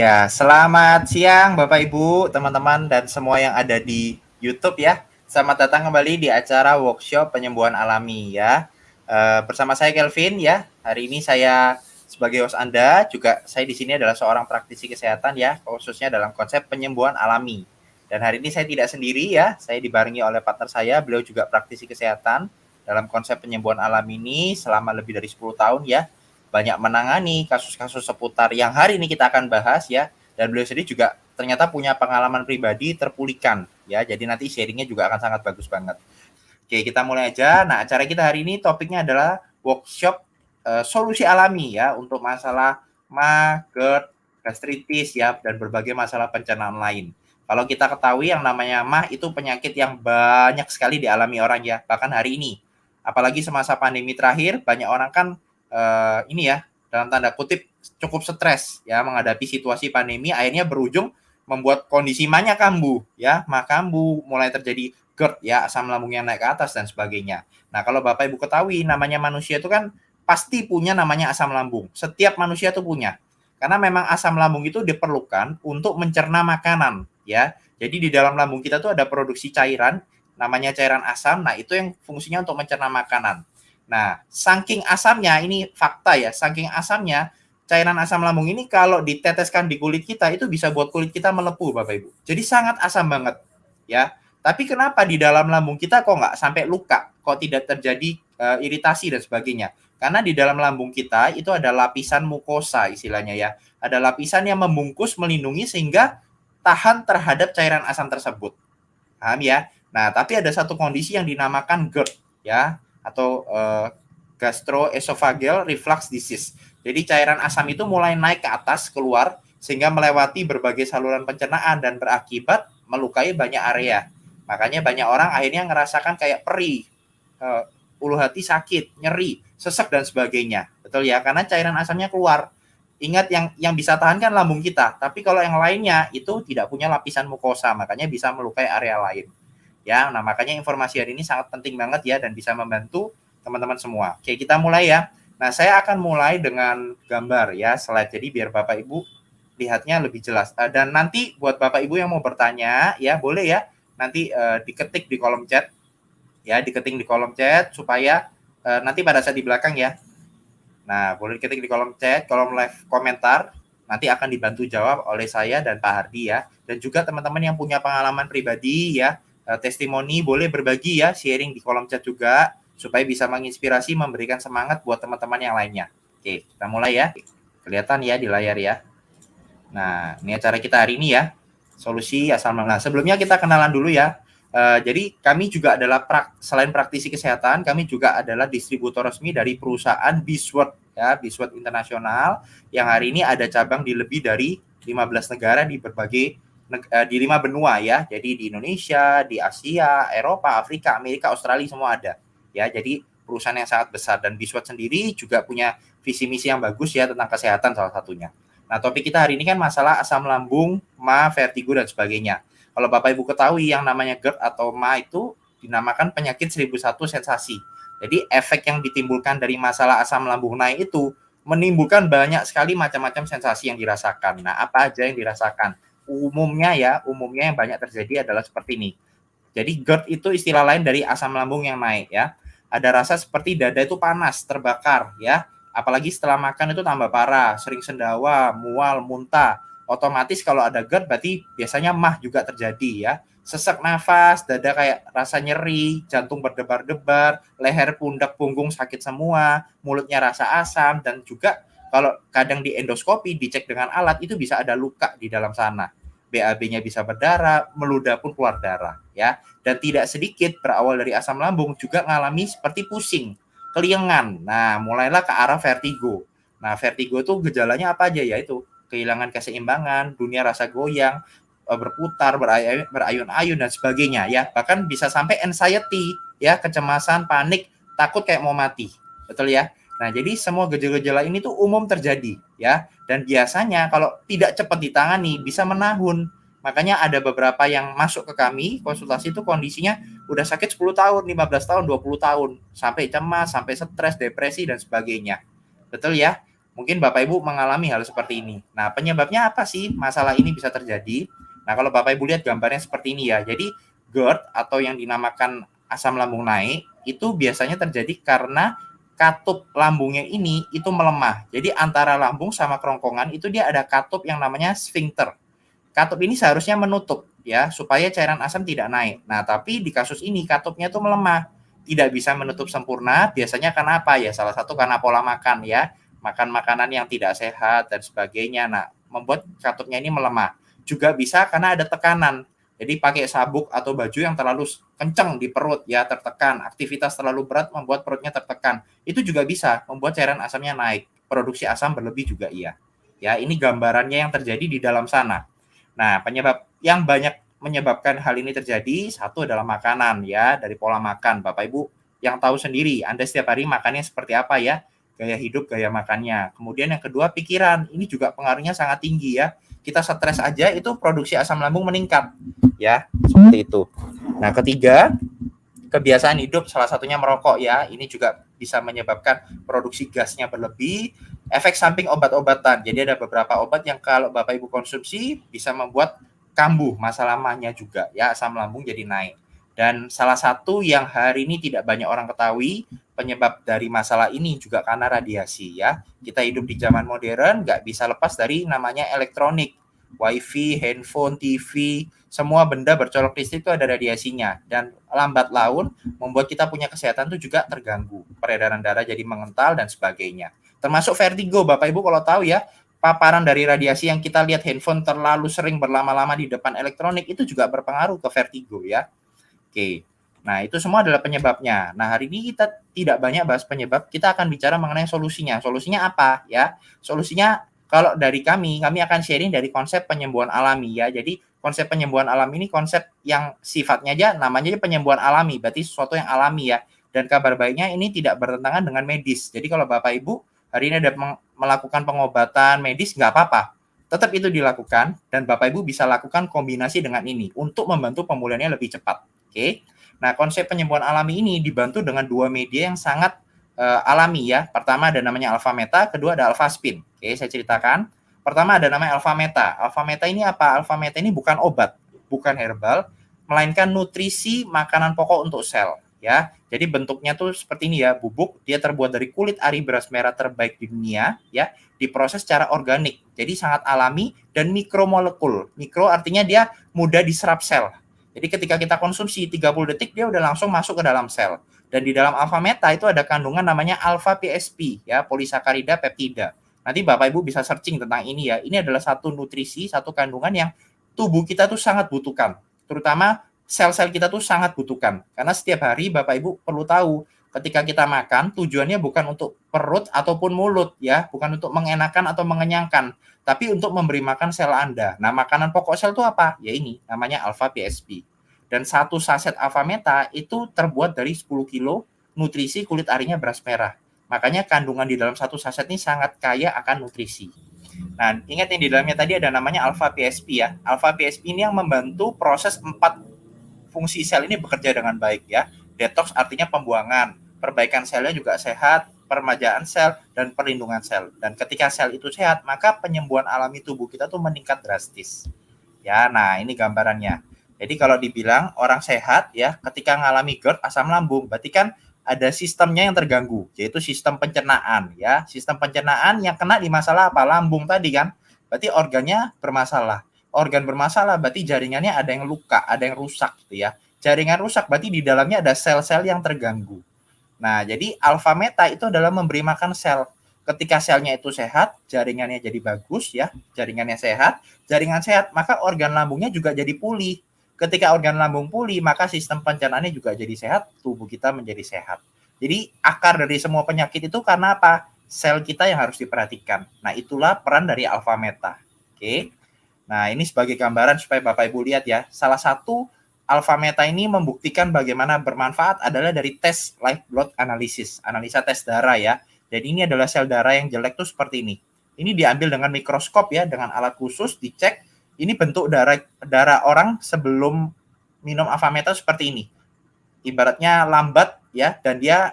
Ya, selamat siang Bapak Ibu, teman-teman dan semua yang ada di YouTube ya. Selamat datang kembali di acara workshop penyembuhan alami ya. Bersama saya Kelvin ya. Hari ini saya sebagai host Anda, juga saya di sini adalah seorang praktisi kesehatan ya, khususnya dalam konsep penyembuhan alami. Dan hari ini saya tidak sendiri ya, saya dibarengi oleh partner saya, beliau juga praktisi kesehatan dalam konsep penyembuhan alami ini selama lebih dari 10 tahun ya, banyak menangani kasus-kasus seputar yang hari ini kita akan bahas ya, dan beliau sendiri juga ternyata punya pengalaman pribadi terpulihkan ya, jadi nanti sharingnya juga akan sangat bagus banget. Oke, kita mulai aja. Nah, acara kita hari ini topiknya adalah workshop solusi alami ya untuk masalah MA, GERD, gastritis ya, dan berbagai masalah pencernaan lain. Kalau kita ketahui yang namanya MA itu penyakit yang banyak sekali dialami orang ya, bahkan hari ini. Apalagi semasa pandemi terakhir, banyak orang kan ini ya, dalam tanda kutip cukup stres ya menghadapi situasi pandemi, akhirnya berujung membuat kondisi MA-nya kambuh ya, MA kambuh, mulai terjadi GERD ya, asam lambung yang naik ke atas dan sebagainya. Nah, kalau Bapak Ibu ketahui namanya manusia itu kan pasti punya namanya asam lambung. Setiap manusia itu punya. Karena memang asam lambung itu diperlukan untuk mencerna makanan ya. Jadi di dalam lambung kita tuh ada produksi cairan namanya cairan asam. Nah, itu yang fungsinya untuk mencerna makanan. Nah, saking asamnya, ini fakta ya, saking asamnya cairan asam lambung ini kalau diteteskan di kulit kita itu bisa buat kulit kita melepuh Bapak Ibu. Jadi sangat asam banget ya. Tapi kenapa di dalam lambung kita kok nggak sampai luka, kok tidak terjadi iritasi dan sebagainya? Karena di dalam lambung kita itu ada lapisan mukosa istilahnya ya. Ada lapisan yang membungkus, melindungi sehingga tahan terhadap cairan asam tersebut. Paham ya? Nah, tapi ada satu kondisi yang dinamakan GERD ya, atau gastroesophageal reflux disease. Jadi cairan asam itu mulai naik ke atas keluar sehingga melewati berbagai saluran pencernaan dan berakibat melukai banyak area. Makanya banyak orang akhirnya ngerasakan kayak perih, ulu hati sakit, nyeri, sesek dan sebagainya. Betul ya? Karena cairan asamnya keluar. Ingat yang bisa tahan kan lambung kita, tapi kalau yang lainnya itu tidak punya lapisan mukosa, makanya bisa melukai area lain. Ya, nah makanya informasi hari ini sangat penting banget ya dan bisa membantu teman-teman semua. Oke, kita mulai ya. Nah, saya akan mulai dengan gambar ya, slide. Jadi biar Bapak Ibu lihatnya lebih jelas. Dan nanti buat Bapak Ibu yang mau bertanya ya, boleh ya. Nanti diketik di kolom chat ya, diketik di kolom chat supaya nanti pada saat di belakang ya. Nah, boleh diketik di kolom chat, kolom live komentar, nanti akan dibantu jawab oleh saya dan Pak Hardi ya. Dan juga teman-teman yang punya pengalaman pribadi ya, testimoni boleh berbagi ya, sharing di kolom chat juga, supaya bisa menginspirasi, memberikan semangat buat teman-teman yang lainnya. Oke, kita mulai ya. Kelihatan ya di layar ya. Nah, ini acara kita hari ini ya, solusi asal lambung. Nah, sebelumnya kita kenalan dulu ya. Jadi kami juga adalah selain praktisi kesehatan, kami juga adalah distributor resmi dari perusahaan Bisword ya, Bisword Internasional yang hari ini ada cabang di lebih dari 15 negara di berbagai di 5 benua ya. Jadi di Indonesia, di Asia, Eropa, Afrika, Amerika, Australia semua ada. Ya, jadi perusahaan yang sangat besar dan Bisword sendiri juga punya visi misi yang bagus ya tentang kesehatan salah satunya. Nah, topik kita hari ini kan masalah asam lambung, MA, vertigo dan sebagainya. Kalau Bapak Ibu ketahui yang namanya GERD atau MA itu dinamakan penyakit 1001 sensasi. Jadi efek yang ditimbulkan dari masalah asam lambung naik itu menimbulkan banyak sekali macam-macam sensasi yang dirasakan. Nah, apa aja yang dirasakan? Umumnya yang banyak terjadi adalah seperti ini. Jadi GERD itu istilah lain dari asam lambung yang naik ya. Ada rasa seperti dada itu panas, terbakar ya. Apalagi setelah makan itu tambah parah, sering sendawa, mual, muntah. Otomatis kalau ada GERD berarti biasanya MAH juga terjadi ya. Sesak nafas, dada kayak rasa nyeri, jantung berdebar-debar, leher, pundak, punggung sakit semua, mulutnya rasa asam, dan juga kalau kadang di endoskopi dicek dengan alat itu bisa ada luka di dalam sana. BAB-nya bisa berdarah, meludah pun keluar darah ya. Dan tidak sedikit berawal dari asam lambung juga mengalami seperti pusing, keliengan. Nah, mulailah ke arah vertigo. Nah, vertigo itu gejalanya apa aja? Yaitu kehilangan keseimbangan, dunia rasa goyang, berputar, berayun-ayun dan sebagainya ya. Bahkan bisa sampai anxiety ya, kecemasan, panik, takut kayak mau mati. Betul ya? Nah, jadi semua gejala-gejala ini tuh umum terjadi ya. Dan biasanya kalau tidak cepat ditangani bisa menahun. Makanya ada beberapa yang masuk ke kami konsultasi itu kondisinya udah sakit 10 tahun, 15 tahun, 20 tahun, sampai cemas, sampai stres, depresi dan sebagainya. Betul ya? Mungkin Bapak Ibu mengalami hal seperti ini. Nah, penyebabnya apa sih masalah ini bisa terjadi? Nah, kalau Bapak Ibu lihat gambarnya seperti ini ya. Jadi GERD atau yang dinamakan asam lambung naik itu biasanya terjadi karena katup lambungnya ini itu melemah. Jadi antara lambung sama kerongkongan itu dia ada katup yang namanya sphincter. Katup ini seharusnya menutup ya supaya cairan asam tidak naik. Nah, tapi di kasus ini katupnya itu melemah, tidak bisa menutup sempurna. Biasanya karena apa ya? Salah satu karena pola makan ya, makan makanan yang tidak sehat dan sebagainya. Nah, membuat katupnya ini melemah. Juga bisa karena ada tekanan. Jadi pakai sabuk atau baju yang terlalu kencang di perut ya, tertekan. Aktivitas terlalu berat membuat perutnya tertekan. Itu juga bisa membuat cairan asamnya naik. Produksi asam berlebih juga iya. Ya, ini gambarannya yang terjadi di dalam sana. Nah, penyebab yang banyak menyebabkan hal ini terjadi, satu adalah makanan ya, dari pola makan. Bapak Ibu yang tahu sendiri, Anda setiap hari makannya seperti apa ya, gaya hidup, gaya makannya. Kemudian yang kedua, pikiran. Ini juga pengaruhnya sangat tinggi ya. Kita stres aja itu produksi asam lambung meningkat. Ya, seperti itu. Nah, ketiga, kebiasaan hidup salah satunya merokok ya. Ini juga bisa menyebabkan produksi gasnya berlebih. Efek samping obat-obatan. Jadi ada beberapa obat yang kalau Bapak Ibu konsumsi bisa membuat kambuh masa lamanya juga ya, asam lambung jadi naik. Dan salah satu yang hari ini tidak banyak orang ketahui penyebab dari masalah ini juga karena radiasi ya. Kita hidup di zaman modern, nggak bisa lepas dari namanya elektronik. WiFi, handphone, TV, semua benda bercolok listrik itu ada radiasinya. Dan lambat laun membuat kita punya kesehatan itu juga terganggu. Peredaran darah jadi mengental dan sebagainya. Termasuk vertigo, Bapak Ibu kalau tahu ya, paparan dari radiasi yang kita lihat handphone terlalu sering berlama-lama di depan elektronik itu juga berpengaruh ke vertigo ya. Oke. Nah, itu semua adalah penyebabnya. Nah, hari ini kita tidak banyak bahas penyebab, kita akan bicara mengenai solusinya. Solusinya apa ya? Solusinya kalau dari kami akan sharing dari konsep penyembuhan alami ya. Jadi, konsep penyembuhan alami ini konsep yang sifatnya aja namanya aja penyembuhan alami, berarti sesuatu yang alami ya. Dan kabar baiknya ini tidak bertentangan dengan medis. Jadi kalau Bapak Ibu hari ini ada melakukan pengobatan medis nggak apa-apa. Tetap itu dilakukan dan Bapak Ibu bisa lakukan kombinasi dengan ini untuk membantu pemulihannya lebih cepat. Oke. Nah, konsep penyembuhan alami ini dibantu dengan dua media yang sangat alami ya. Pertama ada namanya alpha meta, kedua ada alpha spin. Oke, saya ceritakan. Pertama ada namanya alpha meta. Alpha meta ini apa? Alpha meta ini bukan obat, bukan herbal, melainkan nutrisi makanan pokok untuk sel ya. Jadi bentuknya tuh seperti ini ya, bubuk, dia terbuat dari kulit ari beras merah terbaik di dunia ya, diproses secara organik. Jadi sangat alami dan mikromolekul. Mikro artinya dia mudah diserap sel. Jadi ketika kita konsumsi 30 detik dia udah langsung masuk ke dalam sel. Dan di dalam alpha meta itu ada kandungan namanya alpha PSP ya, polisakarida peptida. Nanti Bapak Ibu bisa searching tentang ini ya. Ini adalah satu nutrisi, satu kandungan yang tubuh kita tuh sangat butuhkan. Terutama sel-sel kita tuh sangat butuhkan. Karena setiap hari Bapak Ibu perlu tahu ketika kita makan tujuannya bukan untuk perut ataupun mulut ya, bukan untuk mengenakan atau mengenyangkan, tapi untuk memberi makan sel Anda. Nah, makanan pokok sel itu apa? Ya ini, namanya alpha PSP. Dan satu saset alpha meta itu terbuat dari 10 kilo nutrisi kulit arinya beras merah. Makanya kandungan di dalam satu saset ini sangat kaya akan nutrisi. Nah, ingat yang di dalamnya tadi ada namanya alpha PSP ya. Alpha PSP ini yang membantu proses 4 fungsi sel ini bekerja dengan baik ya. Detox artinya pembuangan, perbaikan selnya juga sehat, peremajaan sel, dan perlindungan sel. Dan ketika sel itu sehat, maka penyembuhan alami tubuh kita tuh meningkat drastis. Ya, nah ini gambarannya. Jadi kalau dibilang orang sehat ya, ketika mengalami GERD, asam lambung, berarti kan ada sistemnya yang terganggu, yaitu sistem pencernaan ya. Sistem pencernaan yang kena di masalah apa? Lambung tadi kan. Berarti organnya bermasalah. Organ bermasalah berarti jaringannya ada yang luka, ada yang rusak gitu ya. Jaringan rusak berarti di dalamnya ada sel-sel yang terganggu. Nah, jadi alpha meta itu adalah memberi makan sel. Ketika selnya itu sehat, jaringannya jadi bagus ya, jaringannya sehat, jaringan sehat, maka organ lambungnya juga jadi pulih. Ketika organ lambung pulih, maka sistem pencernaannya juga jadi sehat, tubuh kita menjadi sehat. Jadi akar dari semua penyakit itu karena apa? Sel kita yang harus diperhatikan. Nah, itulah peran dari alpha meta. Oke. Nah, ini sebagai gambaran supaya Bapak Ibu lihat ya. Salah satu alpha meta ini membuktikan bagaimana bermanfaat adalah dari tes live blood analysis, analisa tes darah ya. Jadi ini adalah sel darah yang jelek tuh seperti ini. Ini diambil dengan mikroskop ya, dengan alat khusus dicek. Ini bentuk darah orang sebelum minum alpha meta seperti ini. Ibaratnya lambat ya, dan dia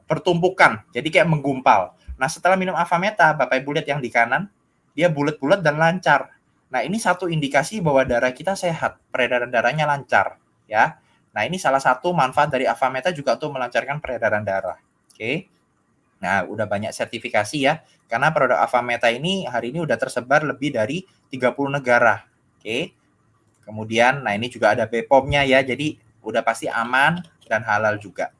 bertumpukan. Jadi kayak menggumpal. Nah, setelah minum Avameta, Bapak Ibu lihat yang di kanan, dia bulat-bulat dan lancar. Nah, ini satu indikasi bahwa darah kita sehat, peredaran darahnya lancar, ya. Nah, ini salah satu manfaat dari Avameta juga untuk melancarkan peredaran darah. Oke. Nah, udah banyak sertifikasi ya, karena produk Avameta ini hari ini udah tersebar lebih dari 30 negara. Oke. Kemudian, nah ini juga ada BPOM-nya ya, jadi udah pasti aman dan halal juga.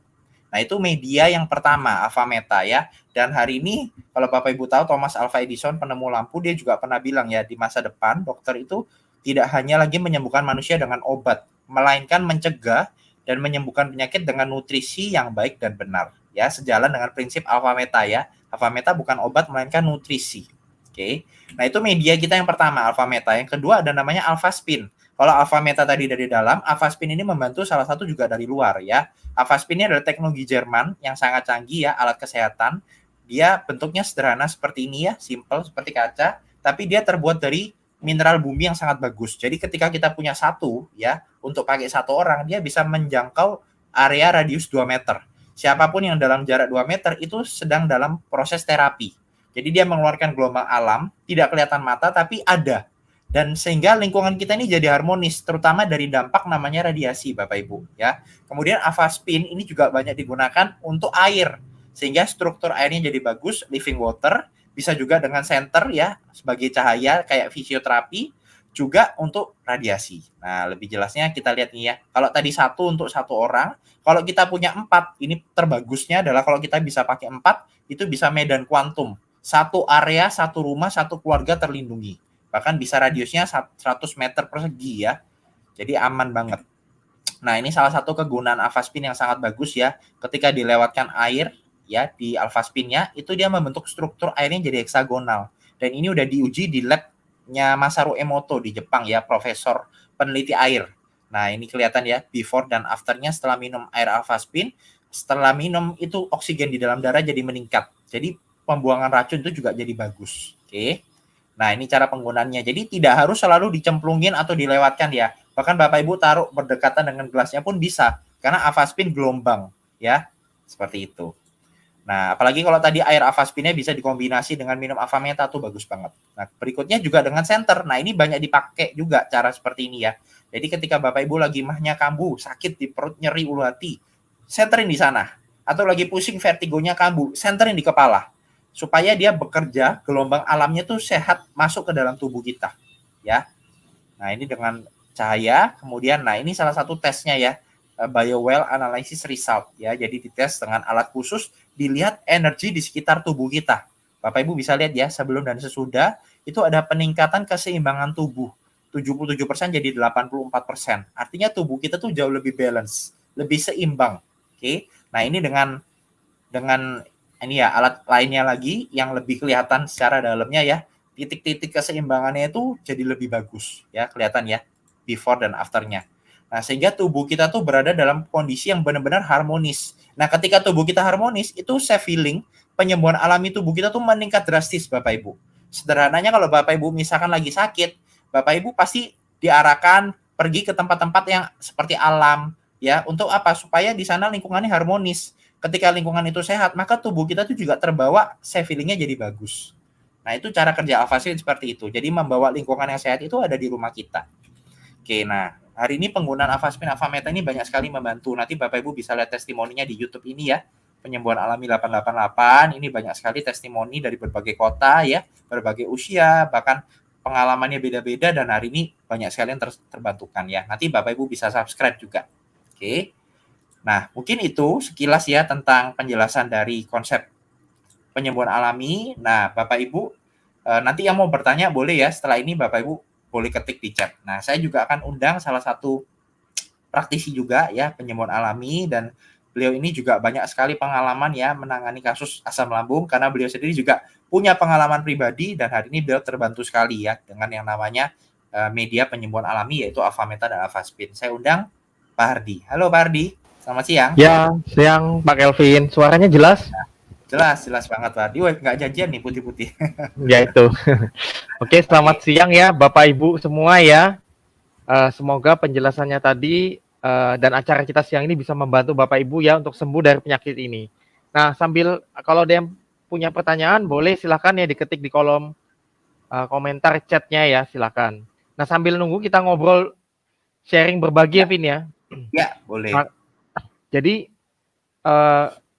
Nah, itu media yang pertama, Avameta ya. Dan hari ini, kalau Bapak Ibu tahu, Thomas Alva Edison, penemu lampu, dia juga pernah bilang ya, di masa depan, dokter itu tidak hanya lagi menyembuhkan manusia dengan obat, melainkan mencegah dan menyembuhkan penyakit dengan nutrisi yang baik dan benar. Ya, sejalan dengan prinsip Avameta ya. Avameta bukan obat, melainkan nutrisi. Oke. Nah, itu media kita yang pertama, Avameta. Yang kedua ada namanya Alphaspin. Kalau Avameta tadi dari dalam, Alphaspin ini membantu salah satu juga dari luar ya. Alphaspin ini adalah teknologi Jerman yang sangat canggih ya, alat kesehatan. Dia bentuknya sederhana seperti ini ya, simple seperti kaca, tapi dia terbuat dari mineral bumi yang sangat bagus. Jadi ketika kita punya satu ya, untuk pakai satu orang, dia bisa menjangkau area radius 2 meter. Siapapun yang dalam jarak 2 meter itu sedang dalam proses terapi. Jadi dia mengeluarkan gelombang alam, tidak kelihatan mata tapi ada. Dan sehingga lingkungan kita ini jadi harmonis, terutama dari dampak namanya radiasi, Bapak Ibu ya. Kemudian Avameta ini juga banyak digunakan untuk air, sehingga struktur airnya jadi bagus, living water, bisa juga dengan senter ya, sebagai cahaya kayak fisioterapi, juga untuk radiasi. Nah, lebih jelasnya kita lihat nih ya. Kalau tadi satu untuk satu orang, kalau kita punya 4, ini terbagusnya adalah kalau kita bisa pakai 4, itu bisa medan kuantum. Satu area, satu rumah, satu keluarga terlindungi. Bahkan bisa radiusnya 100 meter persegi ya. Jadi aman banget. Nah, ini salah satu kegunaan Alphaspin yang sangat bagus ya. Ketika dilewatkan air ya di Alphaspinnya, itu dia membentuk struktur airnya jadi heksagonal. Dan ini udah diuji di labnya Masaru Emoto di Jepang ya, profesor peneliti air. Nah, ini kelihatan ya before dan afternya setelah minum air Alphaspin. Setelah minum itu oksigen di dalam darah jadi meningkat. Jadi pembuangan racun itu juga jadi bagus. Oke. Nah, ini cara penggunaannya. Jadi tidak harus selalu dicemplungin atau dilewatkan ya. Bahkan Bapak Ibu taruh berdekatan dengan gelasnya pun bisa. Karena Avameta gelombang ya. Seperti itu. Nah, apalagi kalau tadi air Avameta bisa dikombinasi dengan minum Avameta tuh bagus banget. Nah, berikutnya juga dengan senter. Nah, ini banyak dipakai juga cara seperti ini ya. Jadi ketika Bapak Ibu lagi mahnya kambuh, sakit di perut, nyeri ulu hati, senterin di sana. Atau lagi pusing vertigonya kambuh, senterin di kepala. Supaya dia bekerja, gelombang alamnya tuh sehat masuk ke dalam tubuh kita ya. Nah, ini dengan cahaya, kemudian nah ini salah satu tesnya ya, BioWell Analysis Result ya. Jadi dites dengan alat khusus, dilihat energi di sekitar tubuh kita. Bapak Ibu bisa lihat ya, sebelum dan sesudah itu ada peningkatan keseimbangan tubuh. 77% jadi 84%. Artinya tubuh kita tuh jauh lebih balance, lebih seimbang. Oke. Nah, ini dengan ini ya alat lainnya lagi yang lebih kelihatan secara dalamnya ya, titik-titik keseimbangannya itu jadi lebih bagus ya, kelihatan ya before dan afternya. Nah, sehingga tubuh kita tuh berada dalam kondisi yang benar-benar harmonis. Nah, ketika tubuh kita harmonis, itu self healing, penyembuhan alami tubuh kita tuh meningkat drastis, Bapak Ibu. Sederhananya kalau Bapak Ibu misalkan lagi sakit, Bapak Ibu pasti diarahkan pergi ke tempat-tempat yang seperti alam ya, untuk apa? Supaya di sana lingkungannya harmonis. Ketika lingkungan itu sehat, maka tubuh kita tuh juga terbawa self healingnya jadi bagus. Nah, itu cara kerja Alphaspin seperti itu. Jadi membawa lingkungan yang sehat itu ada di rumah kita. Oke, nah hari ini penggunaan Alphaspin, Avameta ini banyak sekali membantu. Nanti Bapak Ibu bisa lihat testimoninya di YouTube ini ya. Penyembuhan alami 888, ini banyak sekali testimoni dari berbagai kota ya, berbagai usia, bahkan pengalamannya beda-beda dan hari ini banyak sekali yang terbantukan ya. Nanti Bapak Ibu bisa subscribe juga. Oke. Nah, mungkin itu sekilas ya tentang penjelasan dari konsep penyembuhan alami. Nah, Bapak Ibu, nanti yang mau bertanya boleh ya, setelah ini Bapak Ibu boleh ketik di chat. Nah, saya juga akan undang salah satu praktisi juga ya, penyembuhan alami, dan beliau ini juga banyak sekali pengalaman ya menangani kasus asam lambung, karena beliau sendiri juga punya pengalaman pribadi, dan hari ini beliau terbantu sekali ya dengan yang namanya media penyembuhan alami, yaitu Avameta dan Alphaspin. Saya undang Pak Hardi. Halo Pak Hardi. Selamat siang. Ya, siang Pak Kelvin. Suaranya jelas? Jelas banget Pak. Wah, nggak janjian nih putih-putih. Ya itu. Oke, selamat siang ya Bapak Ibu semua ya. Semoga penjelasannya tadi dan acara kita siang ini bisa membantu Bapak Ibu ya untuk sembuh dari penyakit ini. Nah, sambil kalau ada yang punya pertanyaan boleh silakan ya diketik di kolom komentar chatnya ya, silakan. Nah, sambil nunggu kita ngobrol sharing berbagi ya, Vin ya. Ya, boleh. Nah, jadi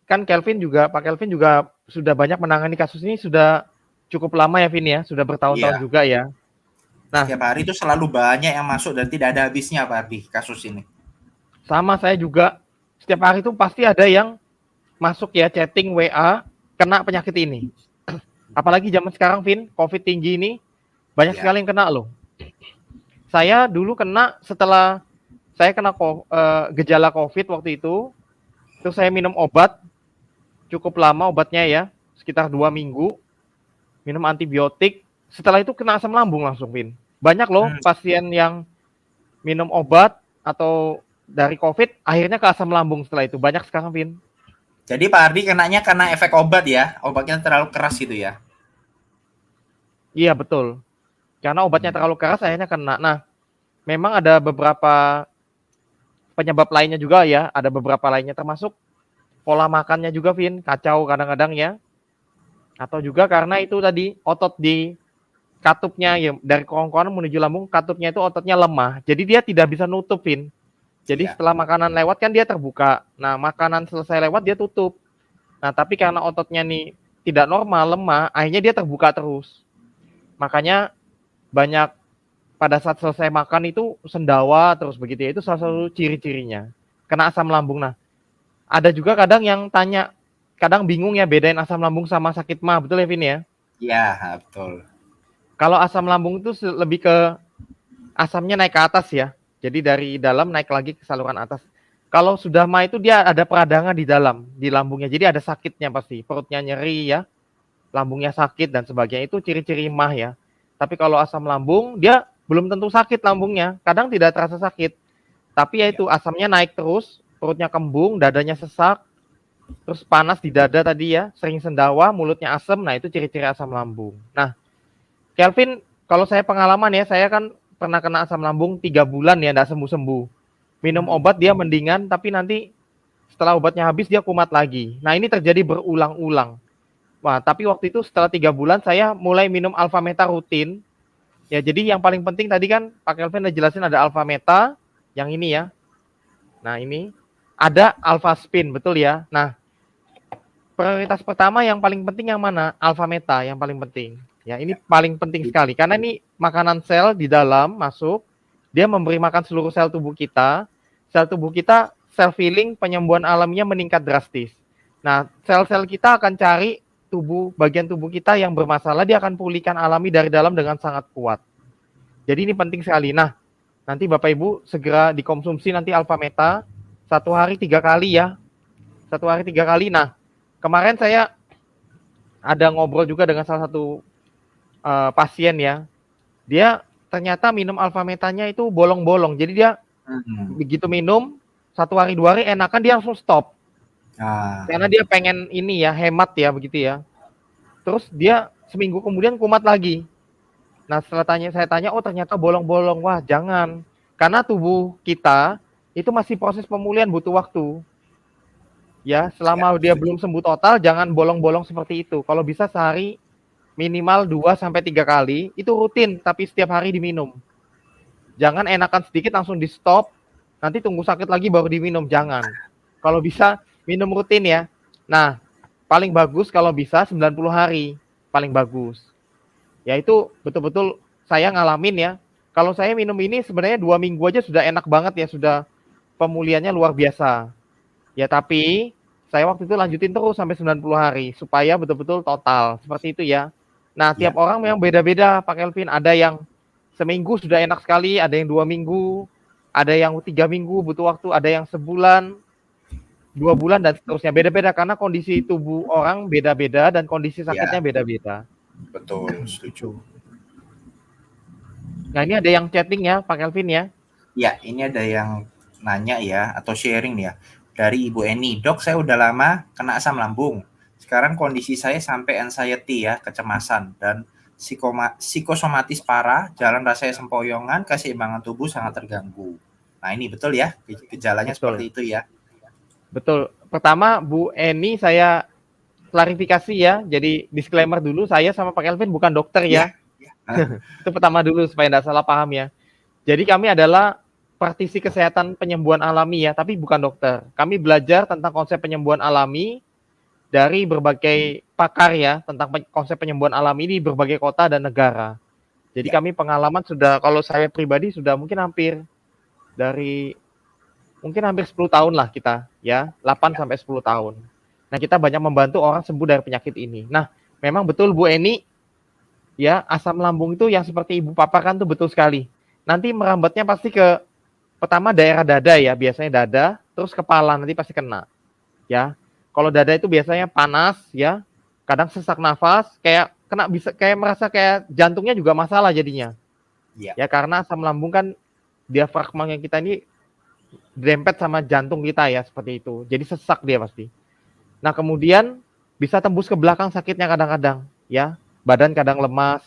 kan Pak Kelvin juga sudah banyak menangani kasus ini sudah cukup lama ya, Vin ya, sudah bertahun-tahun Iya. juga ya. Nah, Setiap hari itu selalu banyak yang masuk dan tidak ada habisnya Pak Ardi kasus ini. sama saya juga setiap hari itu pasti ada yang masuk ya chatting WA kena penyakit ini. Apalagi zaman sekarang, Vin, COVID tinggi ini banyak Ya. sekali yang kena loh. Saya dulu kena setelah saya kena gejala COVID waktu itu, terus saya minum obat cukup lama obatnya ya, sekitar 2 minggu, minum antibiotik. Setelah itu kena asam lambung langsung, Vin. Banyak loh pasien yang minum obat atau dari COVID akhirnya ke asam lambung setelah itu. Banyak sekarang, Vin. Jadi Pak Ardi kenanya karena efek obat ya, obatnya terlalu keras gitu ya. Iya betul. Karena obatnya terlalu keras akhirnya kena. Nah, memang ada beberapa penyebab lainnya juga ya. Ada beberapa lainnya termasuk pola makannya juga, Vin. Kacau kadang-kadang ya. Atau juga karena itu tadi otot di katupnya ya dari kerongkongan menuju lambung, katupnya itu ototnya lemah. Jadi dia tidak bisa nutup, Vin. Jadi Ya. setelah makanan lewat kan dia terbuka. Nah, makanan selesai lewat dia tutup. Nah, tapi karena ototnya nih tidak normal, lemah, akhirnya dia terbuka terus. Makanya banyak pada saat selesai makan itu sendawa terus begitu ya. Itu salah satu ciri-cirinya. Kena asam lambung. Nah, ada juga kadang yang tanya, kadang bingung ya bedain asam lambung sama sakit mah. Betul ya, Vin ya? Ya, betul. Kalau asam lambung itu lebih ke asamnya naik ke atas ya. Jadi dari dalam naik lagi ke saluran atas. Kalau sudah mah itu dia ada peradangan di dalam, di lambungnya. Jadi ada sakitnya pasti. Perutnya nyeri ya, lambungnya sakit dan sebagainya. Itu ciri-ciri mah ya. Tapi kalau asam lambung, dia belum tentu sakit lambungnya. Kadang tidak terasa sakit. Tapi ya itu asamnya naik terus, perutnya kembung, dadanya sesak, terus panas di dada tadi ya, sering sendawa, mulutnya asam. Nah, itu ciri-ciri asam lambung. Nah, Kelvin, kalau saya pengalaman ya, saya kan pernah kena asam lambung 3 bulan ya, enggak sembuh-sembuh. Minum obat dia mendingan, tapi nanti setelah obatnya habis dia kumat lagi. Nah, ini terjadi berulang-ulang. Wah, tapi waktu itu setelah 3 bulan saya mulai minum Alpha Meta rutin. Ya, jadi yang paling penting tadi kan Pak Kelvin udah jelasin ada Alpha Meta, yang ini ya. Nah, ini ada Alpha Spin, betul ya. Nah, prioritas pertama yang paling penting yang mana? Alpha Meta yang paling penting. Ya, ini paling penting sekali karena ini makanan sel di dalam masuk, dia memberi makan seluruh sel tubuh kita. Sel tubuh kita self healing, penyembuhan alaminya meningkat drastis. Nah, sel-sel kita akan cari bagian tubuh kita yang bermasalah, dia akan pulihkan alami dari dalam dengan sangat kuat. Jadi ini penting sekali. Nah, nanti Bapak Ibu segera dikonsumsi nanti Alpha Meta 1 hari 3 kali ya. 1 hari 3 kali. Nah, kemarin saya ada ngobrol juga dengan salah satu pasien ya. Dia ternyata minum Alpha Metanya itu bolong-bolong. Jadi dia begitu minum 1 hari 2 hari enakan dia langsung stop. Karena dia pengen ini ya, hemat ya begitu ya. Terus dia seminggu kemudian kumat lagi. Nah, setelah saya tanya, oh ternyata bolong-bolong. Wah, jangan. Karena tubuh kita itu masih proses pemulihan, butuh waktu. Ya, selama dia belum sembuh total, jangan bolong-bolong seperti itu. Kalau bisa sehari minimal 2-3 kali, itu rutin, tapi setiap hari diminum. Jangan enakan sedikit langsung di stop, nanti tunggu sakit lagi baru diminum, jangan. Kalau bisa minum rutin ya. Nah, paling bagus kalau bisa 90 hari, paling bagus. Ya itu betul-betul saya ngalamin ya. Kalau saya minum ini sebenarnya 2 minggu aja sudah enak banget ya, sudah pemulihannya luar biasa. Ya tapi saya waktu itu lanjutin terus sampai 90 hari supaya betul-betul total, seperti itu ya. Nah, tiap orang memang beda-beda, Pak Kelvin. Ada yang seminggu sudah enak sekali, ada yang 2 minggu, ada yang 3 minggu butuh waktu, ada yang sebulan, 2 bulan dan seterusnya. Beda-beda karena kondisi tubuh orang beda-beda dan kondisi sakitnya beda-beda. Betul, setuju. Nah, ini ada yang chatting ya, Pak Kelvin ya. Ya, ini ada yang nanya ya atau sharing ya dari Ibu Eni. Dok, saya udah lama kena asam lambung. Sekarang kondisi saya sampai anxiety ya, kecemasan dan psikosomatis parah, jalan rasanya sempoyongan, keseimbangan tubuh sangat terganggu. Nah, ini betul ya, gejalanya Betul. seperti itu ya. Betul. Pertama, Bu Eni saya klarifikasi ya. Jadi disclaimer dulu, saya sama Pak Kelvin bukan dokter ya. Ya. Itu pertama dulu supaya tidak salah paham ya. Jadi kami adalah praktisi kesehatan penyembuhan alami ya, tapi bukan dokter. Kami belajar tentang konsep penyembuhan alami dari berbagai pakar ya, tentang konsep penyembuhan alami di berbagai kota dan negara. Jadi Ya. kami pengalaman sudah, kalau saya pribadi sudah mungkin hampir 10 tahun lah kita ya, 8 sampai 10 tahun. Nah, kita banyak membantu orang sembuh dari penyakit ini. Nah, memang betul Bu Eni ya, asam lambung itu yang seperti Ibu paparkan tuh betul sekali. Nanti merambatnya pasti ke pertama daerah dada ya, biasanya dada, terus kepala nanti pasti kena. Ya. Kalau dada itu biasanya panas ya, kadang sesak nafas, kayak kena bisa kayak merasa kayak jantungnya juga masalah jadinya. Ya. Ya karena asam lambung kan diafragma yang kita ini dempet sama jantung kita ya, seperti itu. Jadi sesak dia pasti. Nah, kemudian bisa tembus ke belakang sakitnya kadang-kadang ya. Badan kadang lemas.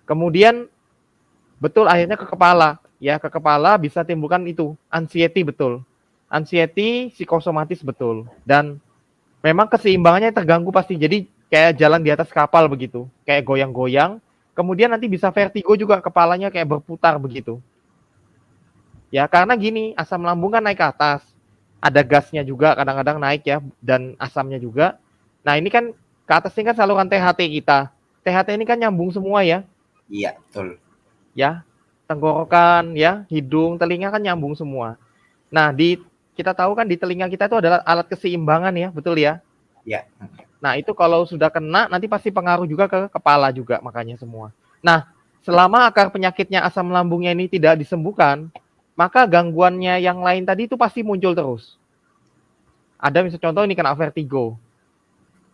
Kemudian betul akhirnya ke kepala. Ya, ke kepala bisa timbulkan itu anxiety betul. Anxiety psikosomatis betul. Dan memang keseimbangannya terganggu pasti. Jadi kayak jalan di atas kapal begitu. Kayak goyang-goyang. Kemudian nanti bisa vertigo juga, kepalanya kayak berputar begitu. Ya, karena gini, asam lambung kan naik ke atas. Ada gasnya juga kadang-kadang naik ya, dan asamnya juga. Nah, ini kan ke atas ini kan saluran THT kita. THT ini kan nyambung semua ya. Iya, betul. Ya, tenggorokan ya, hidung, telinga kan nyambung semua. Nah, kita tahu kan di telinga kita itu adalah alat keseimbangan ya, betul ya? Ya. Nah, itu kalau sudah kena nanti pasti pengaruh juga ke kepala juga makanya semua. Nah, selama akar penyakitnya asam lambungnya ini tidak disembuhkan, maka gangguannya yang lain tadi itu pasti muncul terus. Ada misalnya contoh ini kena vertigo.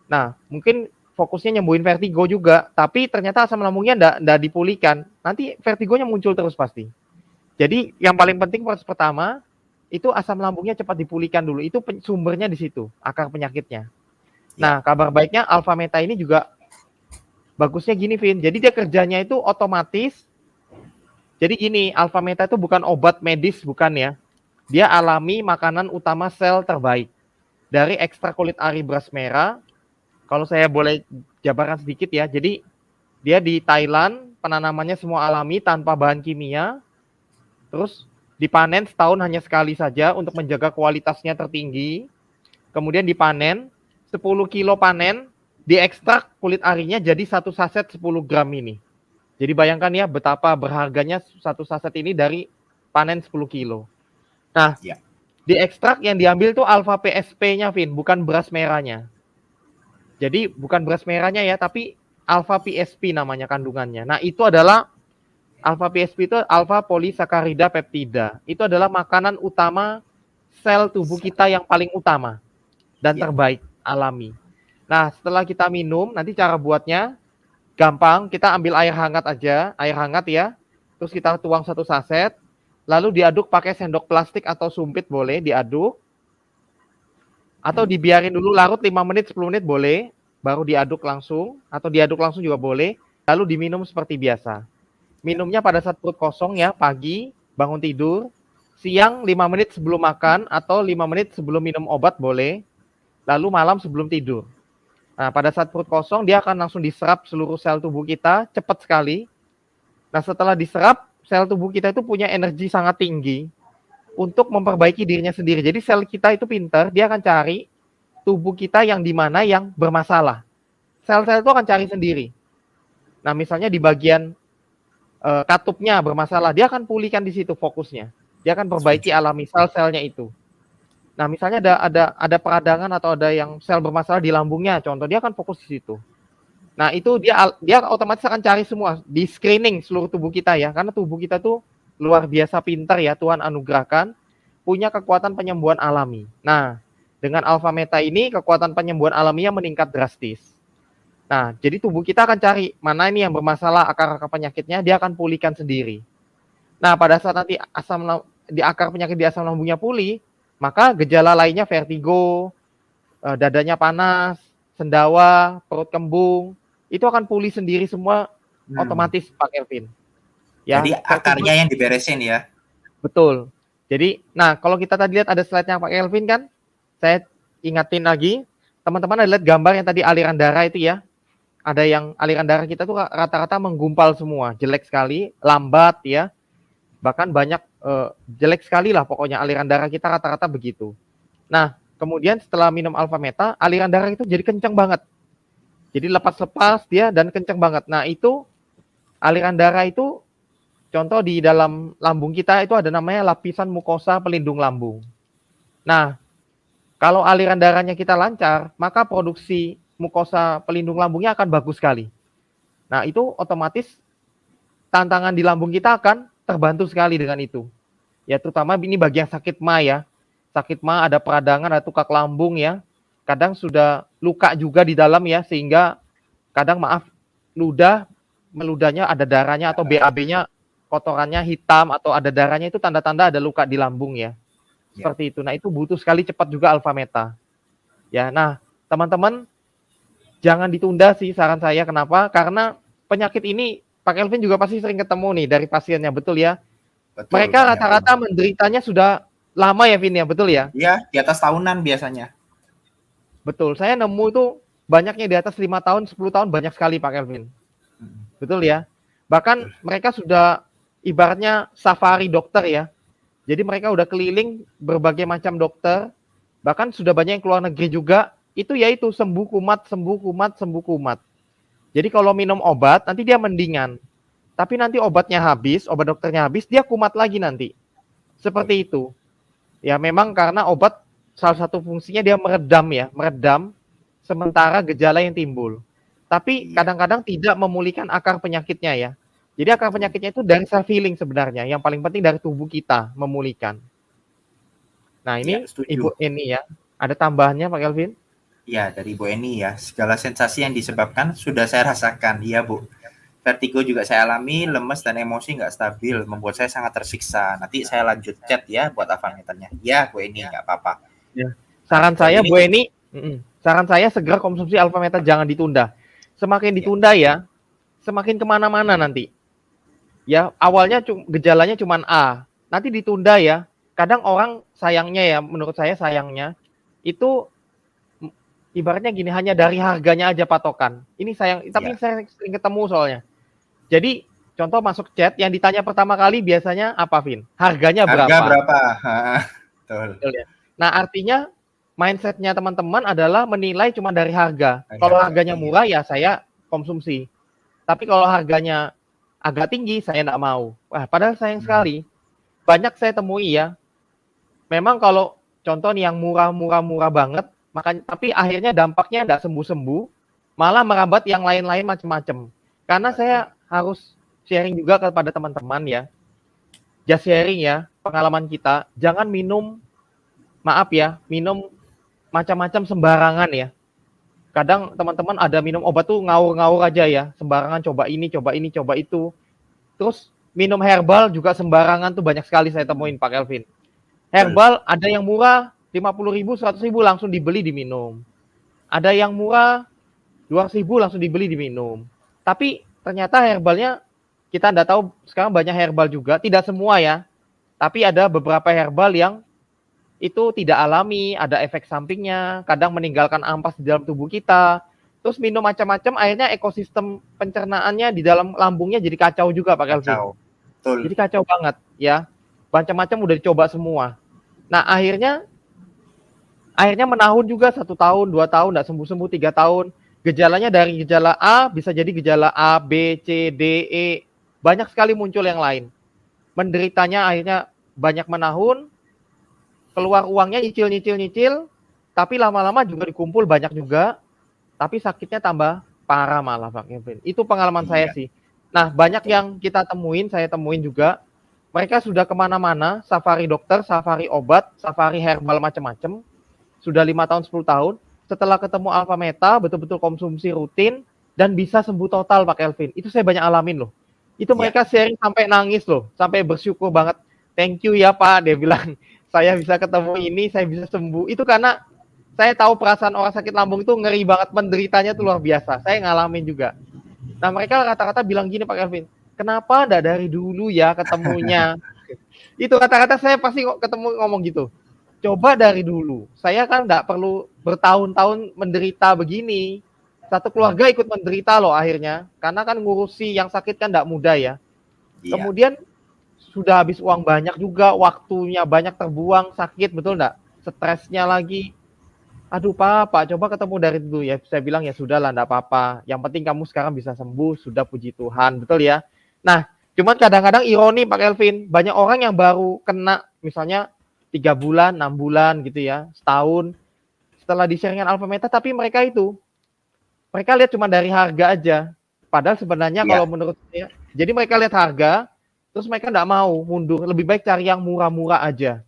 Nah, mungkin fokusnya nyembuhin vertigo juga, tapi ternyata asam lambungnya enggak dipulihkan. Nanti vertigonya muncul terus pasti. Jadi yang paling penting proses pertama itu asam lambungnya cepat dipulihkan dulu. Itu sumbernya di situ, akar penyakitnya. Nah, kabar baiknya alfa meta ini juga bagusnya gini, Vin. Jadi dia kerjanya itu otomatis. Jadi gini, alfa meta itu bukan obat medis, bukan ya. Dia alami makanan utama sel terbaik. Dari ekstrak kulit ari beras merah. Kalau saya boleh jabarkan sedikit ya. Jadi dia di Thailand, penanamannya semua alami tanpa bahan kimia. Terus dipanen setahun hanya sekali saja untuk menjaga kualitasnya tertinggi. Kemudian dipanen, 10 kilo panen, diekstrak kulit arinya jadi satu saset 10 gram ini. Jadi bayangkan ya betapa berharganya satu saset ini dari panen 10 kilo. Nah, diekstrak yang diambil tuh alfa PSP-nya, Vin, bukan beras merahnya. Jadi bukan beras merahnya ya, tapi alfa PSP namanya kandungannya. Nah, itu adalah alfa PSP itu alfa polisakarida peptida. Itu adalah makanan utama sel tubuh kita yang paling utama dan terbaik alami. Nah, setelah kita minum, nanti cara buatnya gampang, kita ambil air hangat aja, air hangat ya. Terus kita tuang satu saset, lalu diaduk pakai sendok plastik atau sumpit boleh, diaduk. Atau dibiarin dulu larut 5 menit, 10 menit boleh, baru diaduk langsung, atau diaduk langsung juga boleh, lalu diminum seperti biasa. Minumnya pada saat perut kosong ya, pagi, bangun tidur, siang 5 menit sebelum makan, atau 5 menit sebelum minum obat boleh, lalu malam sebelum tidur. Nah, pada saat perut kosong, dia akan langsung diserap seluruh sel tubuh kita, cepat sekali. Nah, setelah diserap, sel tubuh kita itu punya energi sangat tinggi untuk memperbaiki dirinya sendiri. Jadi sel kita itu pintar, dia akan cari tubuh kita yang di mana yang bermasalah. Sel-sel itu akan cari sendiri. Nah, misalnya di bagian katupnya bermasalah, dia akan pulihkan di situ fokusnya. Dia akan perbaiki alami sel-selnya itu. Nah, misalnya ada peradangan atau ada yang sel bermasalah di lambungnya, contoh, dia akan fokus di situ. Nah, itu dia otomatis akan cari semua, di screening seluruh tubuh kita ya, karena tubuh kita tuh luar biasa pintar ya, Tuhan anugerahkan, punya kekuatan penyembuhan alami. Nah, dengan alfa meta ini, kekuatan penyembuhan alaminya meningkat drastis. Nah, jadi tubuh kita akan cari mana ini yang bermasalah akar-akar penyakitnya, dia akan pulihkan sendiri. Nah, pada saat nanti di akar penyakit di asam lambungnya pulih, maka gejala lainnya vertigo, dadanya panas, sendawa, perut kembung, itu akan pulih sendiri semua otomatis Pak Kelvin. Ya, jadi akarnya yang diberesin ya. Betul. Jadi, nah kalau kita tadi lihat ada slide-nya Pak Kelvin kan, saya ingatin lagi, teman-teman ada lihat gambar yang tadi aliran darah itu ya? Ada yang aliran darah kita tuh rata-rata menggumpal semua, jelek sekali, lambat ya. Bahkan banyak jelek sekali lah pokoknya aliran darah kita rata-rata begitu. Nah, kemudian setelah minum Alpha Meta, aliran darah itu jadi kencang banget. Jadi lepas-lepas dia dan kencang banget. Nah, itu aliran darah itu contoh di dalam lambung kita itu ada namanya lapisan mukosa pelindung lambung. Nah, kalau aliran darahnya kita lancar, maka produksi mukosa pelindung lambungnya akan bagus sekali. Nah, itu otomatis tantangan di lambung kita akan terbantu sekali dengan itu. Ya, terutama ini bagi yang sakit MA ya. Sakit MA ada peradangan, ada tukak lambung ya. Kadang sudah luka juga di dalam ya, sehingga kadang meludahnya ada darahnya atau BAB-nya kotorannya hitam atau ada darahnya, itu tanda-tanda ada luka di lambung ya. Seperti itu. Nah, itu butuh sekali cepat juga Alpha Meta. Ya, nah, teman-teman jangan ditunda sih saran saya. Kenapa? Karena penyakit ini Pak Kelvin juga pasti sering ketemu nih dari pasiennya, betul ya? Betul, Mereka rata-rata menderitanya sudah lama ya, Vin ya, betul ya? Iya, di atas tahunan biasanya. Betul, saya nemu itu banyaknya di atas 5 tahun, 10 tahun banyak sekali Pak Kelvin. Betul ya? Bahkan mereka sudah ibaratnya safari dokter ya. Jadi mereka udah keliling berbagai macam dokter, bahkan sudah banyak yang keluar negeri juga. Itu yaitu sembuh kumat, sembuh kumat, sembuh kumat. Jadi kalau minum obat, nanti dia mendingan. Tapi nanti obatnya habis, obat dokternya habis, dia kumat lagi nanti. Seperti itu. Ya memang karena obat salah satu fungsinya dia meredam ya, meredam sementara gejala yang timbul. Tapi kadang-kadang tidak memulihkan akar penyakitnya ya. Jadi akar penyakitnya itu dari self healing sebenarnya. Yang paling penting dari tubuh kita memulihkan. Nah ini Ya, Ibu Eni ya. Ada tambahannya Pak Kelvin? Ya, dari Bu Eni ya. Segala sensasi yang disebabkan sudah saya rasakan. Iya, Bu. Vertigo juga saya alami, lemes dan emosi nggak stabil, membuat saya sangat tersiksa. Nanti saya lanjut chat ya buat Alpha-Metanya. Ya, Bu Eni, nggak apa-apa. Ya. Saran saya, Bu Eni, saran saya segera konsumsi Alpha Meta, jangan ditunda. Semakin ditunda ya, semakin kemana-mana nanti. Ya, awalnya gejalanya cuma A, nanti ditunda ya. Kadang orang sayangnya ya, menurut saya sayangnya, itu ibaratnya gini, hanya dari harganya aja patokan. Ini sayang, tapi saya sering ketemu soalnya. Jadi, contoh masuk chat, yang ditanya pertama kali biasanya apa, Vin? Harganya berapa? Harga berapa? Betul. Nah, artinya mindsetnya teman-teman adalah menilai cuma dari harga. Kalau harganya murah, ya saya konsumsi. Tapi kalau harganya agak tinggi, saya nggak mau. Wah, padahal sayang sekali. Banyak saya temui ya. Memang kalau contoh nih yang murah-murah banget, makanya, tapi akhirnya dampaknya nggak sembuh-sembuh, malah merambat yang lain-lain macam-macam. Karena saya harus sharing juga kepada teman-teman ya. Just sharing ya, pengalaman kita. Jangan minum, maaf ya, minum macam-macam sembarangan ya. Kadang teman-teman ada minum obat tuh ngawur-ngawur aja ya, sembarangan coba ini, coba itu. Terus minum herbal juga sembarangan tuh banyak sekali saya temuin Pak Kelvin. Herbal ada yang murah 50.000, 100.000 langsung dibeli diminum. Ada yang murah 200.000 langsung dibeli diminum. Tapi ternyata herbalnya kita nggak tahu, sekarang banyak herbal juga, tidak semua ya. Tapi ada beberapa herbal yang itu tidak alami, ada efek sampingnya, kadang meninggalkan ampas di dalam tubuh kita. Terus minum macam-macam, akhirnya ekosistem pencernaannya di dalam lambungnya jadi kacau juga Pak Kelvin. Jadi kacau banget ya. Macam-macam udah dicoba semua. Nah akhirnya menahun juga 1 tahun, 2 tahun, nggak sembuh-sembuh, 3 tahun. Gejalanya dari gejala A bisa jadi gejala A, B, C, D, E. Banyak sekali muncul yang lain. Menderitanya akhirnya banyak menahun, keluar uangnya nyicil, tapi lama-lama juga dikumpul banyak juga, tapi sakitnya tambah parah malah Pak Kevin. Itu pengalaman saya sih. Nah banyak yang kita temuin, saya temuin juga, mereka sudah kemana-mana, safari dokter, safari obat, safari herbal macam-macam, sudah 5 tahun, 10 tahun, setelah ketemu Alpha Meta, betul-betul konsumsi rutin, dan bisa sembuh total Pak Kelvin. Itu saya banyak alamin loh. Itu mereka sharing sampai nangis loh, sampai bersyukur banget. Thank you ya Pak, dia bilang. Saya bisa ketemu ini, saya bisa sembuh. Itu karena saya tahu perasaan orang sakit lambung itu ngeri banget, menderitanya itu luar biasa. Saya ngalamin juga. Nah mereka rata-rata bilang gini Pak Kelvin, kenapa enggak dari dulu ya ketemunya? Itu rata-rata saya pasti ketemu ngomong gitu. Coba dari dulu. Saya kan nggak perlu bertahun-tahun menderita begini. Satu keluarga ikut menderita loh akhirnya. Karena kan ngurusi yang sakit kan nggak mudah ya. Iya. Kemudian sudah habis uang banyak juga, waktunya banyak terbuang, sakit, betul nggak? Stresnya lagi. Aduh Pak, coba ketemu dari dulu ya. Saya bilang ya sudahlah, nggak apa-apa. Yang penting kamu sekarang bisa sembuh, sudah puji Tuhan, betul ya. Nah, cuman kadang-kadang ironi Pak Kelvin, banyak orang yang baru kena misalnya 3 bulan, 6 bulan gitu ya, setahun setelah di-sharingan Alpha Meta, tapi mereka lihat cuma dari harga aja. Padahal sebenarnya kalau Iya. menurut saya, jadi mereka lihat harga, terus mereka nggak mau mundur. Lebih baik cari yang murah-murah aja.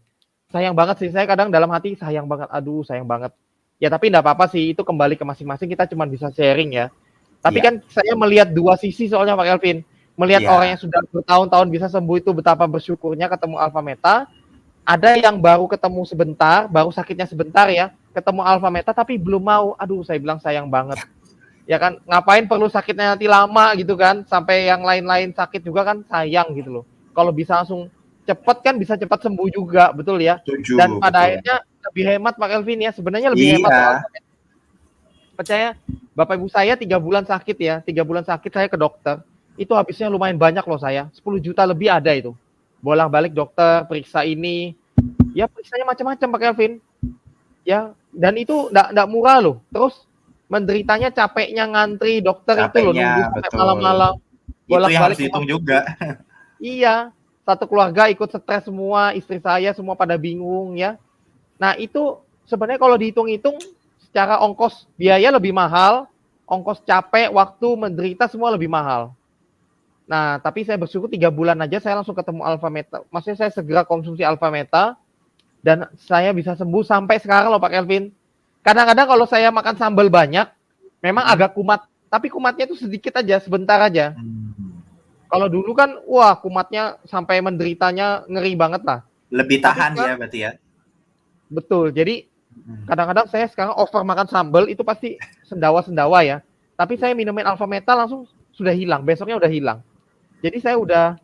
Sayang banget sih, saya kadang dalam hati sayang banget, aduh sayang banget. Ya tapi nggak apa-apa sih, itu kembali ke masing-masing, kita cuma bisa sharing ya. Tapi Iya. kan saya melihat dua sisi soalnya Pak Kelvin. Melihat orang Iya. yang sudah bertahun-tahun bisa sembuh itu betapa bersyukurnya ketemu Alpha Meta. Ada yang baru ketemu sebentar, baru sakitnya sebentar ya, ketemu Alpha Meta tapi belum mau. Aduh, saya bilang sayang banget. Ya kan, ngapain perlu sakitnya nanti lama gitu kan, sampai yang lain-lain sakit juga kan sayang gitu loh. Kalau bisa langsung cepet kan bisa cepat sembuh juga, betul ya. Dan Setuju, pada betul. akhirnya lebih hemat Pak Elvin ya, sebenarnya lebih hemat loh. Iya. Percaya, Bapak Ibu saya 3 bulan sakit ya, 3 bulan sakit saya ke dokter, itu habisnya lumayan banyak loh saya, 10 juta lebih ada itu. Bolak-balik dokter, periksa ini, ya periksanya macam-macam Pak Kelvin. Ya, dan itu enggak murah loh. Terus menderitanya capeknya ngantri dokter itu loh, Capeknya, nunggu sampai betul. malam-malam. Itu yang harus Bolak-balik ke dihitung juga. hospital. Iya, satu keluarga ikut stres semua, istri saya semua pada bingung ya. Nah, itu sebenarnya kalau dihitung-hitung secara ongkos biaya lebih mahal, ongkos capek, waktu menderita semua lebih mahal. Nah, tapi saya bersyukur 3 bulan aja saya langsung ketemu Alpha Meta. Maksudnya saya segera konsumsi Alpha Meta dan saya bisa sembuh sampai sekarang loh Pak Kelvin. Kadang-kadang kalau saya makan sambal banyak, memang agak kumat, tapi kumatnya itu sedikit aja, sebentar aja. Kalau dulu kan, wah kumatnya sampai menderitanya ngeri banget lah. Lebih Tapi tahan ya sekarang, berarti ya. betul. Jadi kadang-kadang saya sekarang over makan sambal itu pasti sendawa-sendawa ya. Tapi saya minumin Alpha Meta langsung sudah hilang, besoknya udah hilang. Jadi saya udah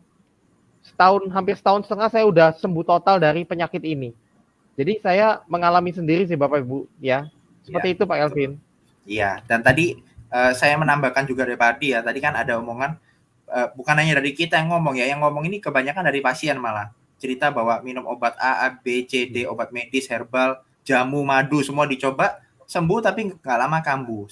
hampir setahun setengah saya udah sembuh total dari penyakit ini. Jadi saya mengalami sendiri sih Bapak Ibu ya. Seperti Iya, itu Pak betul. Elvin. Iya, dan tadi saya menambahkan juga dari Padi ya. Tadi kan ada omongan bukan hanya dari kita yang ngomong ya, yang ngomong ini kebanyakan dari pasien malah. Cerita bahwa minum obat A, B, C, D, obat medis, herbal, jamu, madu semua dicoba sembuh tapi nggak lama kambuh.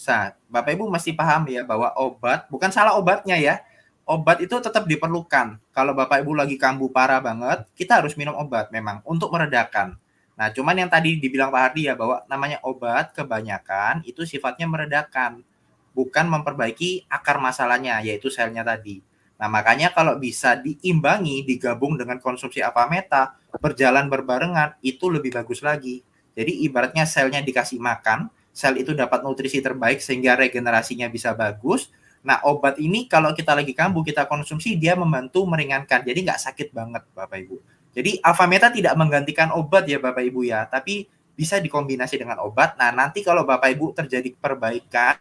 Bapak Ibu mesti paham ya bahwa obat bukan salah obatnya ya. Obat itu tetap diperlukan. Kalau Bapak Ibu lagi kambuh parah banget, kita harus minum obat memang untuk meredakan. Nah, cuman yang tadi dibilang Pak Hardi ya bahwa namanya obat kebanyakan itu sifatnya meredakan, bukan memperbaiki akar masalahnya yaitu selnya tadi. Nah, makanya kalau bisa diimbangi, digabung dengan konsumsi Alpha Meta, berjalan berbarengan, itu lebih bagus lagi. Jadi ibaratnya selnya dikasih makan, sel itu dapat nutrisi terbaik sehingga regenerasinya bisa bagus. Nah, obat ini kalau kita lagi kambuh, kita konsumsi, dia membantu meringankan. Jadi nggak sakit banget, Bapak Ibu. Jadi Alpha Meta tidak menggantikan obat ya Bapak Ibu ya, tapi bisa dikombinasi dengan obat. Nah, nanti kalau Bapak Ibu terjadi perbaikan,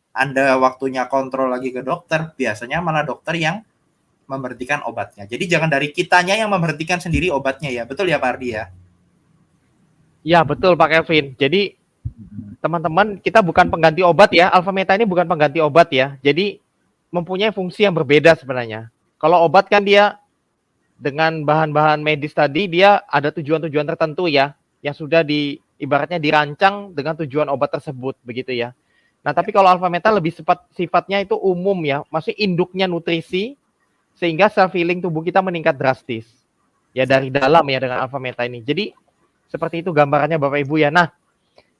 Anda waktunya kontrol lagi ke dokter, biasanya malah dokter yang memberhentikan obatnya. Jadi jangan dari kitanya yang memberhentikan sendiri obatnya ya. Betul ya Pak Ardi ya? Ya, betul Pak Kevin. Jadi teman-teman, kita bukan pengganti obat ya. Alpha Meta ini bukan pengganti obat ya. Jadi mempunyai fungsi yang berbeda sebenarnya. Kalau obat kan dia dengan bahan-bahan medis tadi dia ada tujuan-tujuan tertentu ya yang sudah ibaratnya dirancang dengan tujuan obat tersebut begitu ya. Nah, tapi kalau Alpha Meta lebih sifatnya itu umum ya, masih induknya nutrisi sehingga self healing tubuh kita meningkat drastis. Ya dari dalam ya dengan Alpha Meta ini. Jadi seperti itu gambarannya Bapak Ibu ya. Nah,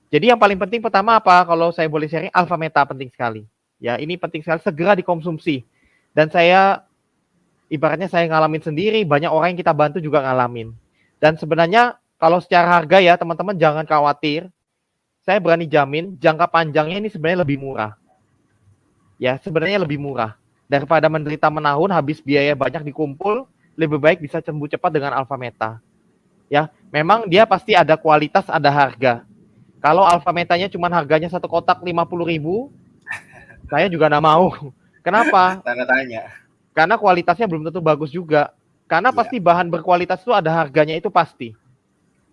jadi yang paling penting pertama apa? Kalau saya boleh sharing, Alpha Meta penting sekali. Ya, ini penting sekali segera dikonsumsi. Dan saya ibaratnya saya ngalamin sendiri, banyak orang yang kita bantu juga ngalamin. Dan sebenarnya kalau secara harga ya teman-teman jangan khawatir. Saya berani jamin jangka panjangnya ini sebenarnya lebih murah. Ya, sebenarnya lebih murah. Daripada menderita menahun habis biaya banyak dikumpul, lebih baik bisa sembuh cepat dengan Alpha Meta. Ya, memang dia pasti ada kualitas, ada harga. Kalau Alpha Metanya cuma harganya satu kotak 50.000, saya juga nggak mau. Kenapa? Tanda tanya. Karena kualitasnya belum tentu bagus juga. Karena Iya. pasti bahan berkualitas itu ada harganya itu pasti.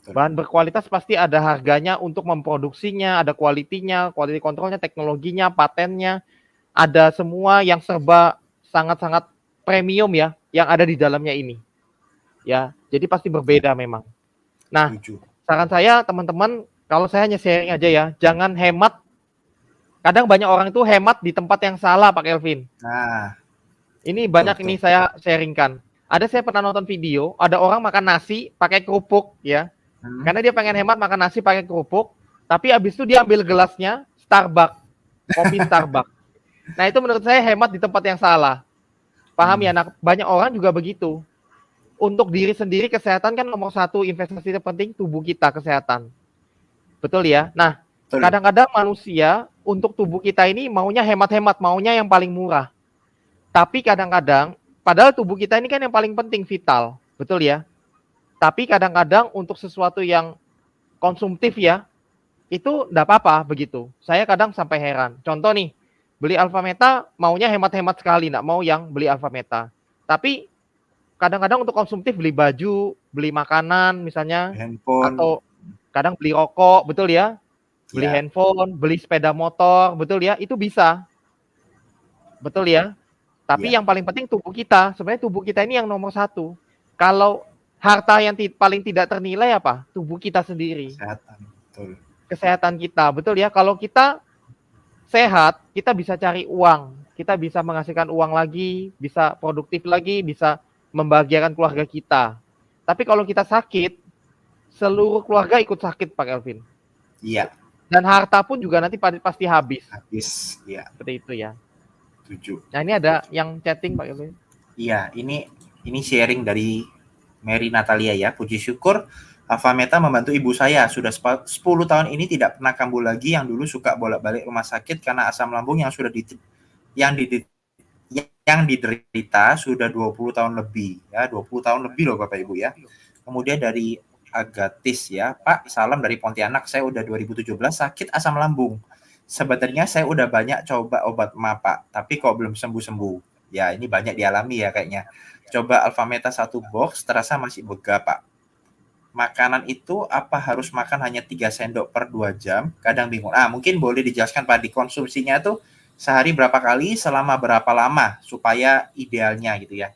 Betul. Bahan berkualitas pasti ada harganya untuk memproduksinya, ada kualitinya, quality controlnya, teknologinya, patennya, ada semua yang serba sangat-sangat premium ya, yang ada di dalamnya ini. Ya, jadi pasti berbeda memang. Nah, Setuju. saran saya teman-teman, kalau saya hanya sharing aja ya, jangan hemat. Kadang banyak orang itu hemat di tempat yang salah, Pak Kelvin. Nah, Ini betul banyak betul. ini saya sharingkan. Ada saya pernah nonton video, ada orang makan nasi pakai kerupuk ya. Hmm. Karena dia pengen hemat makan nasi pakai kerupuk, tapi habis itu dia ambil gelasnya Starbucks, kopi Starbucks. Nah, itu menurut saya hemat di tempat yang salah. Paham ya? Nah, banyak orang juga begitu. Untuk diri sendiri kesehatan kan nomor satu, investasi terpenting tubuh kita, kesehatan. Betul ya? Nah, Betul. kadang-kadang manusia untuk tubuh kita ini maunya hemat-hemat, maunya yang paling murah. Tapi kadang-kadang, padahal tubuh kita ini kan yang paling penting, vital. Betul ya? Tapi kadang-kadang untuk sesuatu yang konsumtif ya, itu enggak apa-apa begitu. Saya kadang sampai heran. Contoh nih, beli Alpha Meta maunya hemat-hemat sekali, enggak mau yang beli Alpha Meta. Tapi kadang-kadang untuk konsumtif beli baju, beli makanan misalnya, Handphone. atau kadang beli rokok, betul ya? Beli Ya. handphone, beli sepeda motor, betul ya? Itu bisa. Betul ya? Tapi Ya. yang paling penting tubuh kita. Sebenarnya tubuh kita ini yang nomor satu. Kalau harta yang paling tidak ternilai apa? Tubuh kita sendiri. Kesehatan. Betul. Kesehatan kita, betul ya? Kalau kita sehat, kita bisa cari uang. Kita bisa menghasilkan uang lagi, bisa produktif lagi, bisa membahagiakan keluarga kita. Tapi kalau kita sakit, seluruh keluarga ikut sakit, Pak Kelvin. Iya. Dan harta pun juga nanti pasti habis. Habis, ya. Seperti itu ya. Setuju. Nah, ini ada yang chatting, Pak Kelvin. Iya, ini sharing dari Mary Natalia ya. Puji syukur Alpha Meta membantu ibu saya. Sudah 10 tahun ini tidak pernah kambuh lagi, yang dulu suka bolak-balik rumah sakit karena asam lambung yang diderita sudah 20 tahun lebih ya, 20 tahun lebih loh Bapak Ibu ya. Kemudian dari Agatis ya, Pak, salam dari Pontianak. Saya udah 2017 sakit asam lambung. Sebenarnya saya udah banyak coba obat MA, Pak, tapi kok belum sembuh-sembuh. Ya, ini banyak dialami ya kayaknya. Coba Alpha Meta 1 box, terasa masih bega, Pak. Makanan itu apa harus makan hanya 3 sendok per 2 jam? Kadang bingung. Mungkin boleh dijelaskan Pak, dikonsumsinya tuh sehari berapa kali, selama berapa lama supaya idealnya gitu ya.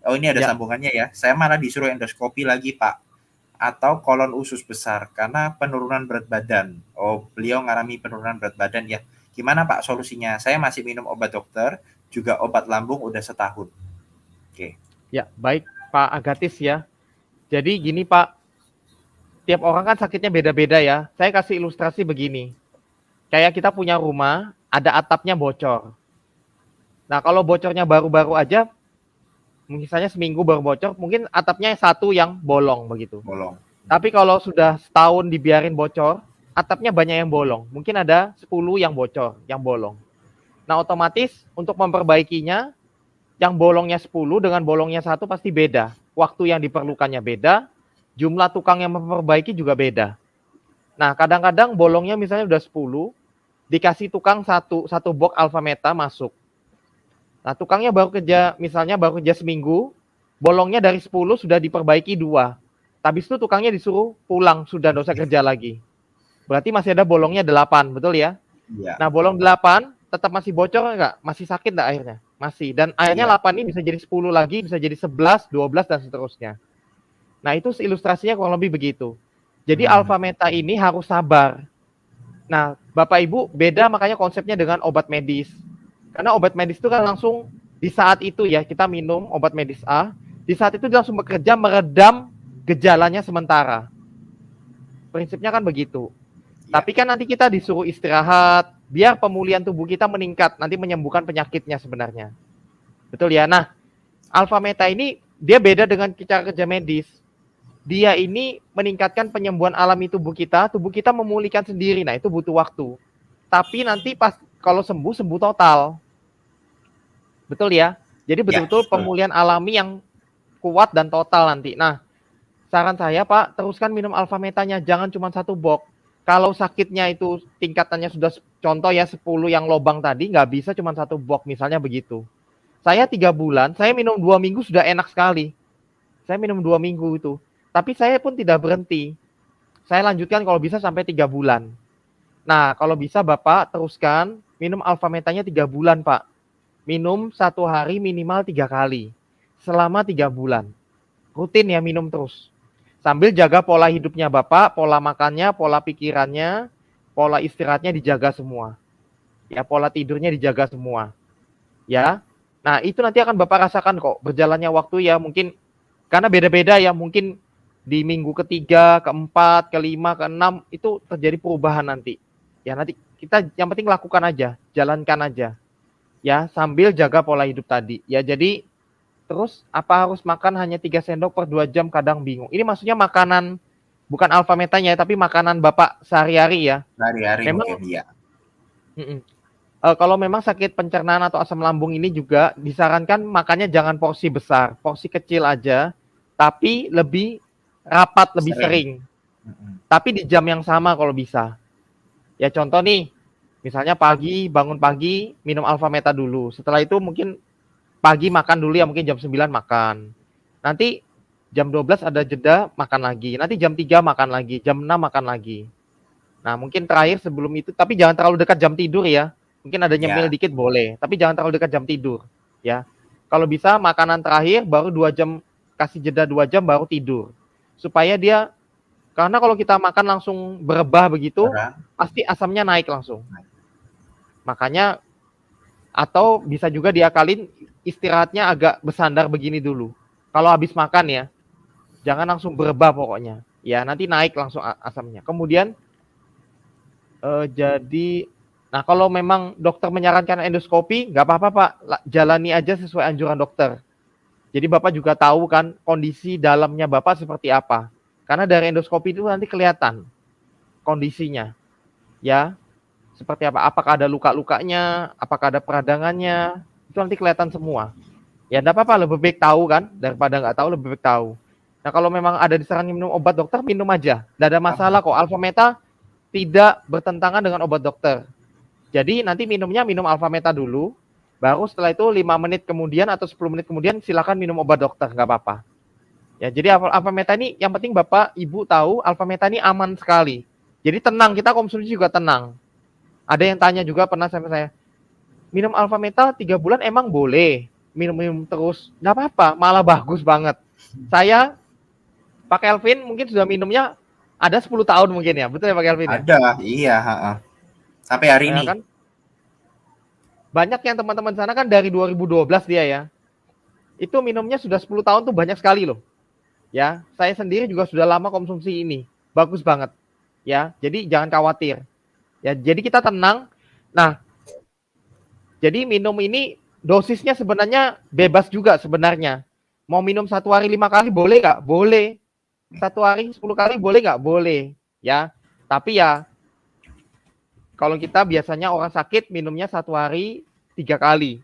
Oh, ini ada sambungannya ya. Saya malah disuruh endoskopi lagi, Pak. Atau kolon usus besar karena penurunan berat badan. Oh, beliau ngalami penurunan berat badan ya. Gimana Pak solusinya? Saya masih minum obat dokter, juga obat lambung udah setahun. Oke. Ya, baik Pak Agatis ya. Jadi gini Pak, tiap orang kan sakitnya beda-beda ya. Saya kasih ilustrasi begini. Kayak kita punya rumah, ada atapnya bocor. Nah, kalau bocornya baru-baru aja, misalnya seminggu baru bocor, mungkin atapnya satu yang bolong begitu. Bolong. Tapi kalau sudah setahun dibiarin bocor, atapnya banyak yang bolong. Mungkin ada 10 yang bocor, yang bolong. Nah, otomatis untuk memperbaikinya, yang bolongnya 10 dengan bolongnya 1 pasti beda. Waktu yang diperlukannya beda, jumlah tukang yang memperbaiki juga beda. Nah, kadang-kadang bolongnya misalnya udah 10, dikasih tukang satu box Alpha Meta masuk. Nah, tukangnya baru kerja, misalnya baru kerja seminggu, bolongnya dari 10 sudah diperbaiki 2. Habis itu tukangnya disuruh pulang, sudah nggak usah kerja lagi. Berarti masih ada bolongnya 8, betul ya? Iya. Nah, bolong 8 tetap masih bocor nggak? Masih sakit nggak airnya? Masih. Dan airnya 8 ini bisa jadi 10 lagi, bisa jadi 11, 12, dan seterusnya. Nah, itu ilustrasinya kurang lebih begitu. Jadi Alpha Meta ini harus sabar. Nah, Bapak Ibu beda makanya konsepnya dengan obat medis. Karena obat medis itu kan langsung di saat itu ya, kita minum obat medis A, di saat itu dia langsung bekerja meredam gejalanya sementara. Prinsipnya kan begitu. Ya. Tapi kan nanti kita disuruh istirahat, biar pemulihan tubuh kita meningkat, nanti menyembuhkan penyakitnya sebenarnya. Betul ya? Nah, Alpha Meta ini dia beda dengan cara kerja medis. Dia ini meningkatkan penyembuhan alami tubuh kita memulihkan sendiri. Nah, itu butuh waktu. Tapi nanti pas kalau sembuh total. Betul ya? Jadi betul-betul pemulihan alami yang kuat dan total nanti. Nah, saran saya Pak, teruskan minum Alpha Metanya, jangan cuma 1 box. Kalau sakitnya itu tingkatannya sudah contoh ya 10 yang lobang tadi, nggak bisa cuma 1 box misalnya begitu. Saya 3 bulan, saya minum 2 minggu sudah enak sekali. Saya minum 2 minggu itu. Tapi saya pun tidak berhenti. Saya lanjutkan kalau bisa sampai 3 bulan. Nah, kalau bisa Bapak teruskan minum alfa metanya 3 bulan, Pak. Minum 1 hari minimal 3 kali. Selama 3 bulan. Rutin ya minum terus. Sambil jaga pola hidupnya Bapak, pola makannya, pola pikirannya, pola istirahatnya dijaga semua. Ya, pola tidurnya dijaga semua. Ya. Nah, itu nanti akan Bapak rasakan kok berjalannya waktu ya, mungkin karena beda-beda ya, mungkin di minggu ketiga, keempat, kelima, keenam itu terjadi perubahan nanti. Ya, nanti kita yang penting lakukan aja, jalankan aja. Ya, sambil jaga pola hidup tadi. Ya, jadi terus apa harus makan hanya 3 sendok per 2 jam, kadang bingung. Ini maksudnya makanan bukan alfa metanya tapi makanan Bapak sehari-hari ya. Sehari-hari Memang mungkin ya. kalau memang sakit pencernaan atau asam lambung ini juga disarankan makannya jangan porsi besar, porsi kecil aja, tapi lebih rapat, lebih sering. Tapi di jam yang sama kalau bisa. Ya contoh nih, misalnya pagi, bangun pagi, minum alfa meta dulu. Setelah itu mungkin pagi makan dulu ya, mungkin jam 9 makan. Nanti jam 12 ada jeda, makan lagi. Nanti jam 3 makan lagi, jam 6 makan lagi. Nah mungkin terakhir sebelum itu, tapi jangan terlalu dekat jam tidur ya. Mungkin ada nyemil dikit boleh, tapi jangan terlalu dekat jam tidur ya. Kalau bisa makanan terakhir baru 2 jam, kasih jeda 2 jam baru tidur. Supaya dia, karena kalau kita makan langsung berebah begitu, pasti asamnya naik langsung. Makanya atau bisa juga diakalin istirahatnya agak bersandar begini dulu. Kalau habis makan ya, jangan langsung berebah pokoknya. Ya nanti naik langsung asamnya. Kemudian jadi, nah kalau memang dokter menyarankan endoskopi, nggak apa-apa Pak, jalani aja sesuai anjuran dokter. Jadi Bapak juga tahu kan kondisi dalamnya Bapak seperti apa. Karena dari endoskopi itu nanti kelihatan kondisinya. Ya, seperti apa. Apakah ada luka-lukanya, apakah ada peradangannya, itu nanti kelihatan semua. Ya enggak apa-apa, lebih baik tahu kan, daripada nggak tahu lebih baik tahu. Nah kalau memang ada disarankan minum obat dokter, minum aja. Nggak ada masalah kok, alfa meta tidak bertentangan dengan obat dokter. Jadi nanti minumnya minum alfa meta dulu, baru setelah itu 5 menit kemudian atau 10 menit kemudian silakan minum obat dokter, nggak apa-apa. Ya, jadi alfa meta ini yang penting Bapak Ibu tahu alfa meta ini aman sekali. Jadi tenang, kita konsumsi juga tenang. Ada yang tanya juga pernah sama saya, minum alfa meta 3 bulan emang boleh? Minum terus? Nggak apa-apa, malah bagus banget. Saya, Pak Kelvin mungkin sudah minumnya ada 10 tahun mungkin ya, betul ya Pak Kelvin ya? Ada, iya. Sampai hari ini. Kan? Banyak yang teman-teman sana kan dari 2012 dia ya. Itu minumnya sudah 10 tahun tuh banyak sekali loh. Ya, saya sendiri juga sudah lama konsumsi ini. Bagus banget. Ya, jadi jangan khawatir. Ya, jadi kita tenang. Nah, jadi minum ini dosisnya sebenarnya bebas juga sebenarnya. Mau minum 1 hari 5 kali boleh nggak? Boleh. 1 hari 10 kali boleh nggak? Boleh. Ya, tapi ya kalau kita biasanya orang sakit minumnya 1 hari 3 kali.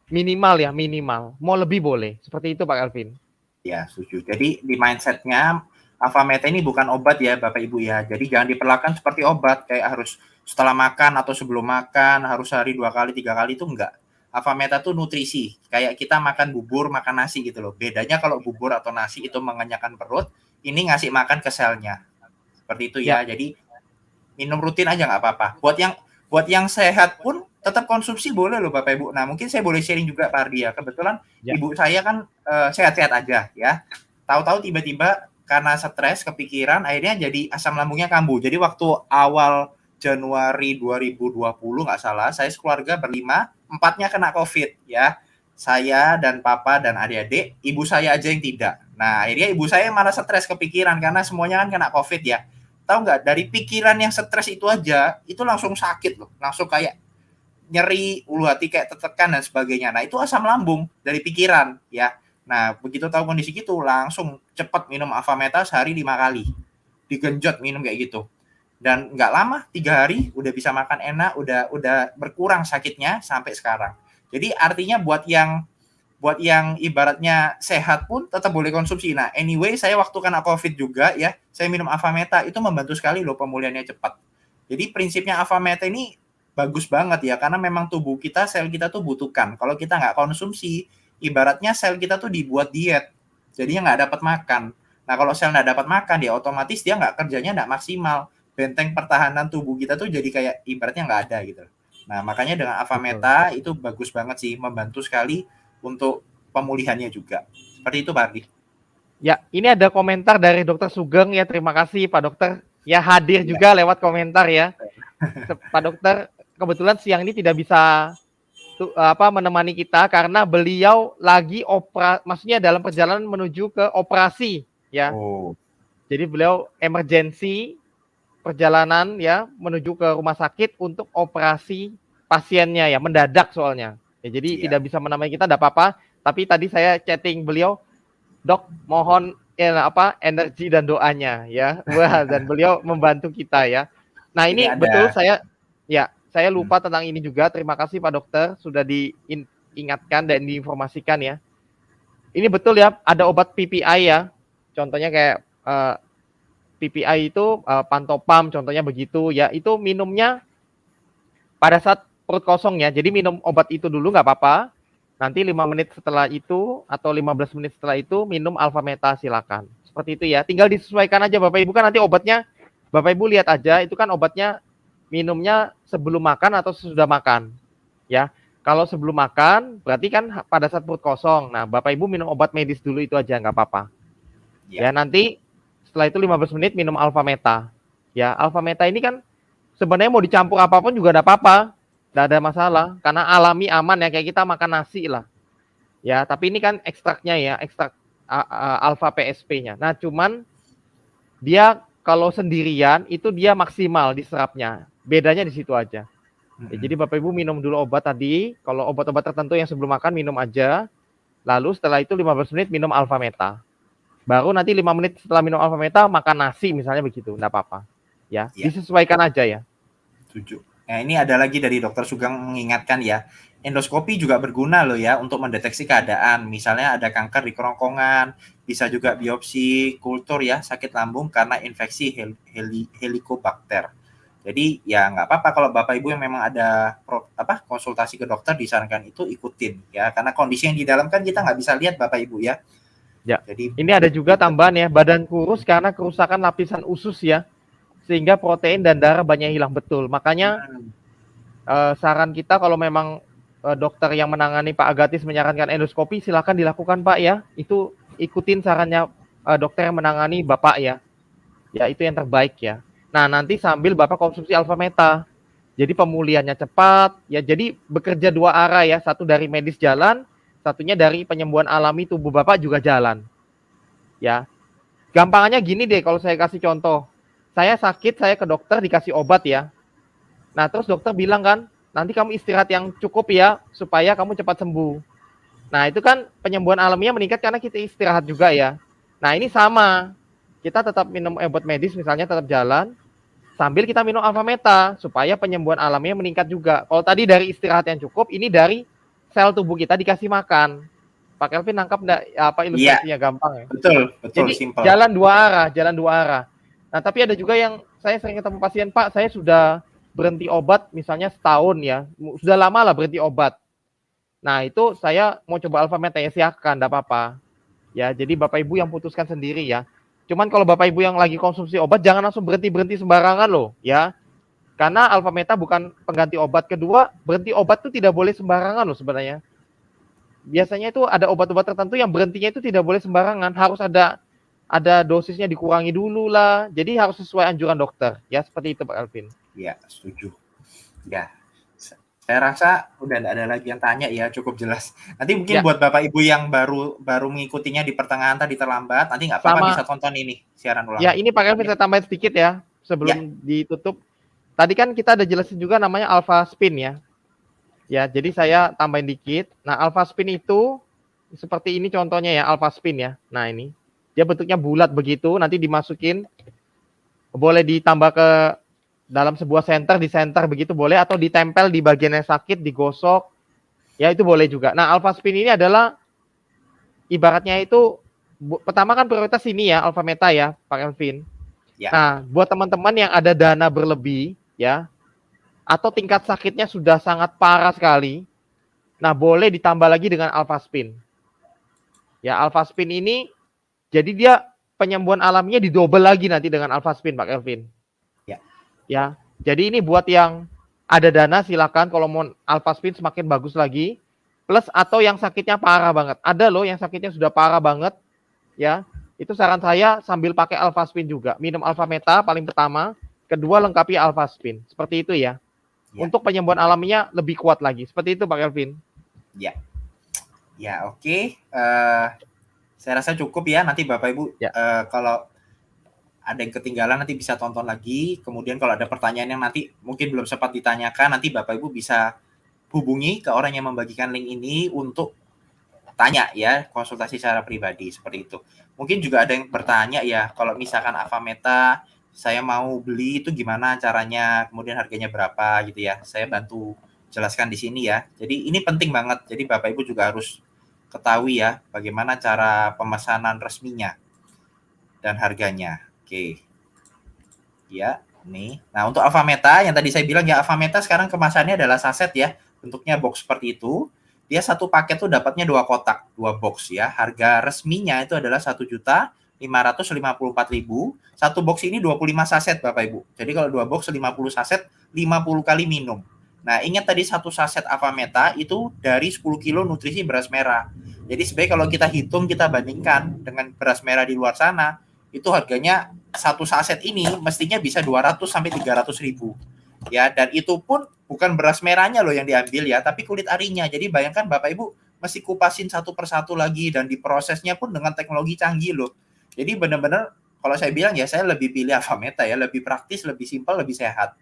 Minimal ya, minimal. Mau lebih boleh. Seperti itu Pak Elvin. Ya, setuju. Jadi di mindsetnya alfa meta ini bukan obat ya Bapak Ibu ya. Jadi jangan diperlakukan seperti obat kayak harus setelah makan atau sebelum makan harus sehari 2 kali 3 kali, itu enggak. Alfa meta tuh nutrisi. Kayak kita makan bubur, makan nasi gitu loh. Bedanya kalau bubur atau nasi itu mengenyangkan perut, ini ngasih makan ke selnya. Seperti itu ya. Jadi minum rutin aja nggak apa-apa. Buat yang sehat pun tetap konsumsi boleh loh Bapak Ibu. Nah mungkin saya boleh sharing juga Pak Ardi ya. Kebetulan ibu saya kan sehat-sehat aja ya. Tahu-tahu tiba-tiba karena stres, kepikiran, akhirnya jadi asam lambungnya kambuh. Jadi waktu awal Januari 2020 nggak salah, saya sekeluarga berlima, 4-nya kena COVID ya. Saya dan papa dan adik-adik, ibu saya aja yang tidak. Nah akhirnya ibu saya malah stres kepikiran karena semuanya kan kena COVID ya. Tahu nggak, dari pikiran yang stres itu aja, itu langsung sakit loh. Langsung kayak nyeri, ulu hati kayak tertekan dan sebagainya. Nah, itu asam lambung dari pikiran ya. Nah, begitu tahu kondisi gitu, langsung cepat minum alfa meta sehari 5 kali. Digenjot minum kayak gitu. Dan nggak lama, 3 hari udah bisa makan enak, udah berkurang sakitnya sampai sekarang. Jadi artinya buat yang ibaratnya sehat pun tetap boleh konsumsi. Nah, anyway, saya waktu kena COVID juga ya, saya minum alfa meta, itu membantu sekali loh pemulihannya cepat. Jadi prinsipnya alfa meta ini bagus banget ya, karena memang tubuh kita, sel kita tuh butuhkan. Kalau kita nggak konsumsi, ibaratnya sel kita tuh dibuat diet, jadinya nggak dapat makan. Nah, kalau sel nggak dapat makan, ya otomatis dia nggak kerjanya nggak maksimal. Benteng pertahanan tubuh kita tuh jadi kayak ibaratnya nggak ada gitu. Nah, makanya dengan Betul. Avameta itu bagus banget sih, membantu sekali untuk pemulihannya juga. Seperti itu, Pak Ardi. Ya, ini ada komentar dari Dokter Sugeng ya. Terima kasih Pak Dokter. Ya hadir Ya. juga lewat komentar ya. Pak Dokter, kebetulan siang ini tidak bisa menemani kita karena beliau lagi maksudnya dalam perjalanan menuju ke operasi ya. Oh. Jadi beliau emergency perjalanan ya menuju ke rumah sakit untuk operasi pasiennya ya, mendadak soalnya. Ya, jadi tidak bisa menemani kita, tidak apa-apa. Tapi tadi saya chatting beliau, Dok, mohon energi dan doanya ya. Wah, dan beliau membantu kita ya. Nah, ini betul saya lupa tentang ini juga. Terima kasih Pak Dokter sudah diingatkan dan diinformasikan ya. Ini betul ya, ada obat PPI ya. Contohnya kayak PPI itu Pantopam contohnya begitu ya. Itu minumnya pada saat perut kosong ya. Jadi minum obat itu dulu nggak apa-apa. Nanti 5 menit setelah itu atau 15 menit setelah itu minum Avameta silakan. Seperti itu ya. Tinggal disesuaikan aja Bapak Ibu, kan nanti obatnya Bapak Ibu lihat aja itu kan obatnya minumnya sebelum makan atau sesudah makan. Ya. Kalau sebelum makan berarti kan pada saat perut kosong. Nah, Bapak Ibu minum obat medis dulu itu aja nggak apa-apa. Ya, nanti setelah itu 15 menit minum Avameta. Ya, Avameta ini kan sebenarnya mau dicampur apapun juga enggak apa-apa. Enggak ada masalah karena alami aman ya, kayak kita makan nasi lah. Ya, tapi ini kan ekstraknya ya, ekstrak alfa PSP-nya. Nah, cuman dia kalau sendirian itu dia maksimal diserapnya. Bedanya di situ aja. Ya, jadi Bapak Ibu minum dulu obat tadi, kalau obat-obat tertentu yang sebelum makan minum aja. Lalu setelah itu 15 menit minum Avameta. Baru nanti 5 menit setelah minum Avameta makan nasi misalnya begitu, enggak apa-apa. Ya, disesuaikan aja ya. Setuju. Nah, ini ada lagi dari Dokter Sugeng mengingatkan ya, endoskopi juga berguna loh ya untuk mendeteksi keadaan. Misalnya ada kanker di kerongkongan, bisa juga biopsi kultur ya, sakit lambung karena infeksi helicobacter. Jadi ya nggak apa-apa kalau Bapak Ibu yang memang ada konsultasi ke dokter disarankan itu ikutin ya, karena kondisi yang di dalam kan kita nggak bisa lihat Bapak Ibu ya. Ya. Jadi ini ada juga tambahan ya, badan kurus karena kerusakan lapisan usus ya, sehingga protein dan darah banyak hilang, betul. Makanya saran kita kalau memang dokter yang menangani Pak Agatis menyarankan endoskopi, silakan dilakukan Pak ya. Itu ikutin sarannya dokter yang menangani Bapak ya. Ya itu yang terbaik ya. Nah nanti sambil Bapak konsumsi Avameta. Jadi pemulihannya cepat ya. Jadi bekerja dua arah ya. Satu dari medis jalan, satunya dari penyembuhan alami tubuh Bapak juga jalan. Ya. Gampangannya gini deh kalau saya kasih contoh. Saya sakit, saya ke dokter dikasih obat ya. Nah, terus dokter bilang kan, nanti kamu istirahat yang cukup ya, supaya kamu cepat sembuh. Nah, itu kan penyembuhan alaminya meningkat karena kita istirahat juga ya. Nah, ini sama. Kita tetap minum obat medis misalnya tetap jalan, sambil kita minum Avameta, supaya penyembuhan alaminya meningkat juga. Kalau tadi dari istirahat yang cukup, ini dari sel tubuh kita dikasih makan. Pak Kelvin nangkap enggak apa ilustrasinya gampang ya? Betul, jadi simple. Jalan dua arah. Nah, tapi ada juga yang saya sering ketemu pasien, Pak, saya sudah berhenti obat misalnya setahun ya, sudah lama lah berhenti obat. Nah, itu saya mau coba Avameta ya silakan, enggak apa-apa. Ya, jadi Bapak Ibu yang putuskan sendiri ya. Cuman kalau Bapak Ibu yang lagi konsumsi obat jangan langsung berhenti sembarangan loh, ya. Karena Avameta bukan pengganti obat. Kedua, berhenti obat itu tidak boleh sembarangan loh sebenarnya. Biasanya itu ada obat-obat tertentu yang berhentinya itu tidak boleh sembarangan, harus ada dosisnya dikurangi dulu lah. Jadi harus sesuai anjuran dokter. Ya, seperti itu Pak Alvin. Ya, setuju. Ya. Saya rasa udah enggak ada lagi yang tanya ya, cukup jelas. Nanti mungkin buat Bapak Ibu yang baru mengikutinya di pertengahan tadi terlambat, nanti nggak apa-apa bisa tonton ini siaran ulang. Ya, ini Pak Alvin saya tambahin sedikit ya sebelum ditutup. Tadi kan kita ada jelasin juga namanya Alpha Spin ya. Ya, jadi saya tambahin dikit. Nah, Alpha Spin itu seperti ini contohnya ya, Alpha Spin ya. Nah, ini. Dia bentuknya bulat begitu, nanti dimasukin, boleh ditambah ke dalam sebuah senter, di center begitu boleh, atau ditempel di bagian yang sakit, digosok, ya itu boleh juga. Nah, Alpha Spin ini adalah, ibaratnya itu, pertama kan prioritas ini ya, Avameta ya, Pak Elvin. Ya. Nah, buat teman-teman yang ada dana berlebih, ya, atau tingkat sakitnya sudah sangat parah sekali, nah boleh ditambah lagi dengan Alpha Spin. Ya, Alpha Spin ini, jadi dia penyembuhan alaminya didobel lagi nanti dengan Alphaspin, Pak Kelvin. Ya. Ya. Jadi ini buat yang ada dana silakan, kalau mau Alphaspin semakin bagus lagi. Plus atau yang sakitnya parah banget. Ada loh yang sakitnya sudah parah banget, ya. Itu saran saya sambil pakai Alphaspin juga. Minum Alphameta paling pertama, kedua lengkapi Alphaspin. Seperti itu ya. Ya. Untuk penyembuhan alaminya lebih kuat lagi. Seperti itu Pak Kelvin. Ya. Ya, oke. Saya rasa cukup ya. Nanti Bapak Ibu Ya. kalau ada yang ketinggalan nanti bisa tonton lagi. Kemudian kalau ada pertanyaan yang nanti mungkin belum sempat ditanyakan, nanti Bapak Ibu bisa hubungi ke orang yang membagikan link ini untuk tanya ya, konsultasi secara pribadi seperti itu. Mungkin juga ada yang bertanya ya, kalau misalkan Avameta saya mau beli itu gimana caranya, kemudian harganya berapa gitu ya. Saya bantu jelaskan di sini ya. Jadi ini penting banget. Jadi Bapak Ibu juga harus ketahui ya bagaimana cara pemesanan resminya dan harganya. Oke. Ya, nih. Nah, untuk Avameta yang tadi saya bilang ya, Avameta sekarang kemasannya adalah saset ya. Bentuknya box seperti itu. Dia satu paket tuh dapatnya 2 kotak, 2 box ya. Harga resminya itu adalah 1.554.000. Satu box ini 25 saset Bapak Ibu. Jadi kalau 2 box 50 saset, 50 kali minum. Nah, ingat tadi satu saset Avameta itu dari 10 kilo nutrisi beras merah. Jadi sebenarnya kalau kita hitung, kita bandingkan dengan beras merah di luar sana, itu harganya satu saset ini mestinya bisa 200 sampai 300 ribu. Ya, dan itu pun bukan beras merahnya loh yang diambil ya, tapi kulit arinya. Jadi bayangkan Bapak Ibu mesti kupasin satu persatu lagi dan diprosesnya pun dengan teknologi canggih loh. Jadi benar-benar kalau saya bilang ya saya lebih pilih Avameta ya, lebih praktis, lebih simpel, lebih sehat.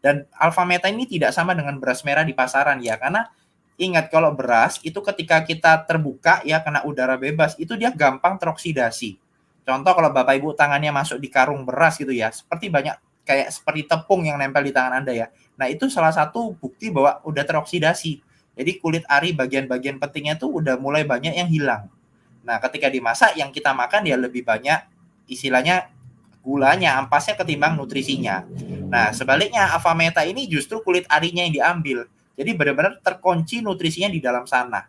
Dan Avameta ini tidak sama dengan beras merah di pasaran ya, karena ingat kalau beras itu ketika kita terbuka ya kena udara bebas itu dia gampang teroksidasi. Contoh kalau Bapak Ibu tangannya masuk di karung beras gitu ya, seperti banyak kayak seperti tepung yang nempel di tangan Anda ya. Nah, itu salah satu bukti bahwa udah teroksidasi. Jadi kulit ari bagian-bagian pentingnya tuh udah mulai banyak yang hilang. Nah, ketika dimasak yang kita makan ya lebih banyak istilahnya gulanya, ampasnya ketimbang nutrisinya. Nah, sebaliknya Avameta ini justru kulit arinya yang diambil. Jadi benar-benar terkunci nutrisinya di dalam sana.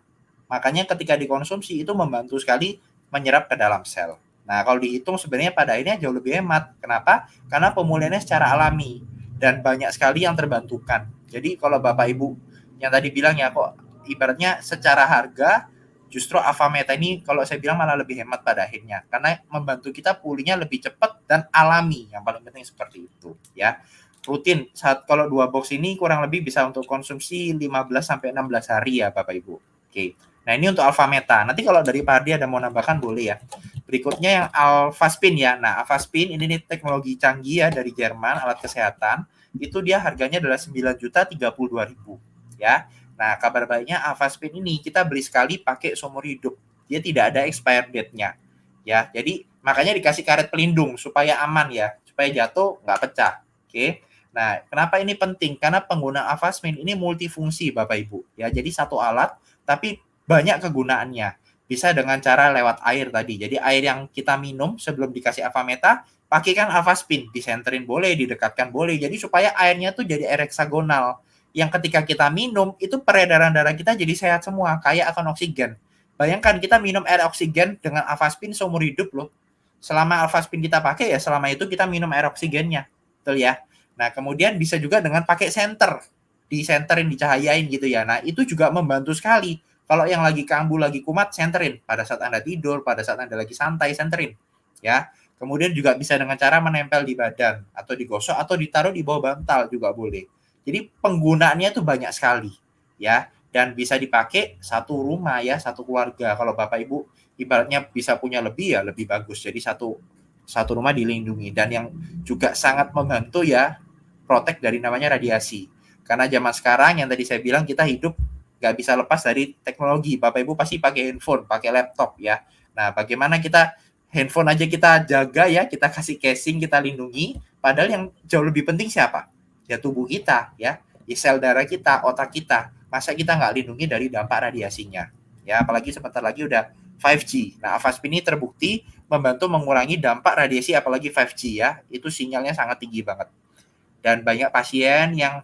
Makanya ketika dikonsumsi itu membantu sekali menyerap ke dalam sel. Nah, kalau dihitung sebenarnya pada akhirnya jauh lebih hemat. Kenapa? Karena pemulihannya secara alami dan banyak sekali yang terbantukan. Jadi kalau Bapak Ibu yang tadi bilang ya kok ibaratnya secara harga justru Avameta ini kalau saya bilang malah lebih hemat pada akhirnya karena membantu kita pulihnya lebih cepat dan alami. Yang paling penting seperti itu ya. Rutin saat kalau 2 box ini kurang lebih bisa untuk konsumsi 15 sampai 16 hari ya Bapak Ibu. Oke. Nah, ini untuk Avameta. Nanti kalau dari Pak Ardi ada mau nambahkan boleh ya. Berikutnya yang Alphaspin ya. Nah, Alphaspin ini nih teknologi canggih ya dari Jerman, alat kesehatan. Itu dia harganya adalah 9.032.000 ya. Nah, kabar baiknya Alphaspin ini kita beli sekali pakai seumur hidup. Dia tidak ada expired date-nya. Ya, jadi makanya dikasih karet pelindung supaya aman ya, supaya jatuh nggak pecah. Oke. Nah, kenapa ini penting? Karena penggunaan Alphaspin ini multifungsi Bapak Ibu. Ya, jadi satu alat tapi banyak kegunaannya. Bisa dengan cara lewat air tadi. Jadi air yang kita minum sebelum dikasih Avameta, pakaikan Alphaspin, disenterin boleh, didekatkan boleh. Jadi supaya airnya tuh jadi air heksagonal. Yang ketika kita minum, itu peredaran darah kita jadi sehat semua, kaya akan oksigen. Bayangkan kita minum air oksigen dengan Alphaspin seumur hidup loh. Selama Alphaspin kita pakai ya selama itu kita minum air oksigennya. Betul ya? Nah, kemudian bisa juga dengan pakai senter. Disenterin, dicahayain gitu ya. Nah, itu juga membantu sekali. Kalau yang lagi kambuh, lagi kumat, senterin. Pada saat Anda tidur, pada saat Anda lagi santai, senterin. Ya. Kemudian juga bisa dengan cara menempel di badan, atau digosok, atau ditaruh di bawah bantal juga boleh. Jadi penggunaannya tuh banyak sekali. Ya. Dan bisa dipakai satu rumah ya, satu keluarga. Kalau Bapak Ibu ibaratnya bisa punya lebih ya, lebih bagus. Jadi satu rumah dilindungi. Dan yang juga sangat membantu ya, protek dari namanya radiasi. Karena zaman sekarang yang tadi saya bilang kita hidup nggak bisa lepas dari teknologi. Bapak Ibu pasti pakai handphone, pakai laptop ya. Nah, bagaimana kita handphone aja kita jaga ya, kita kasih casing, kita lindungi. Padahal yang jauh lebih penting siapa? Ya tubuh kita ya, sel darah kita, otak kita. Masa kita nggak lindungi dari dampak radiasinya? Ya, apalagi sebentar lagi udah 5G. Nah, Avasp ini terbukti membantu mengurangi dampak radiasi apalagi 5G ya. Itu sinyalnya sangat tinggi banget. Dan banyak pasien yang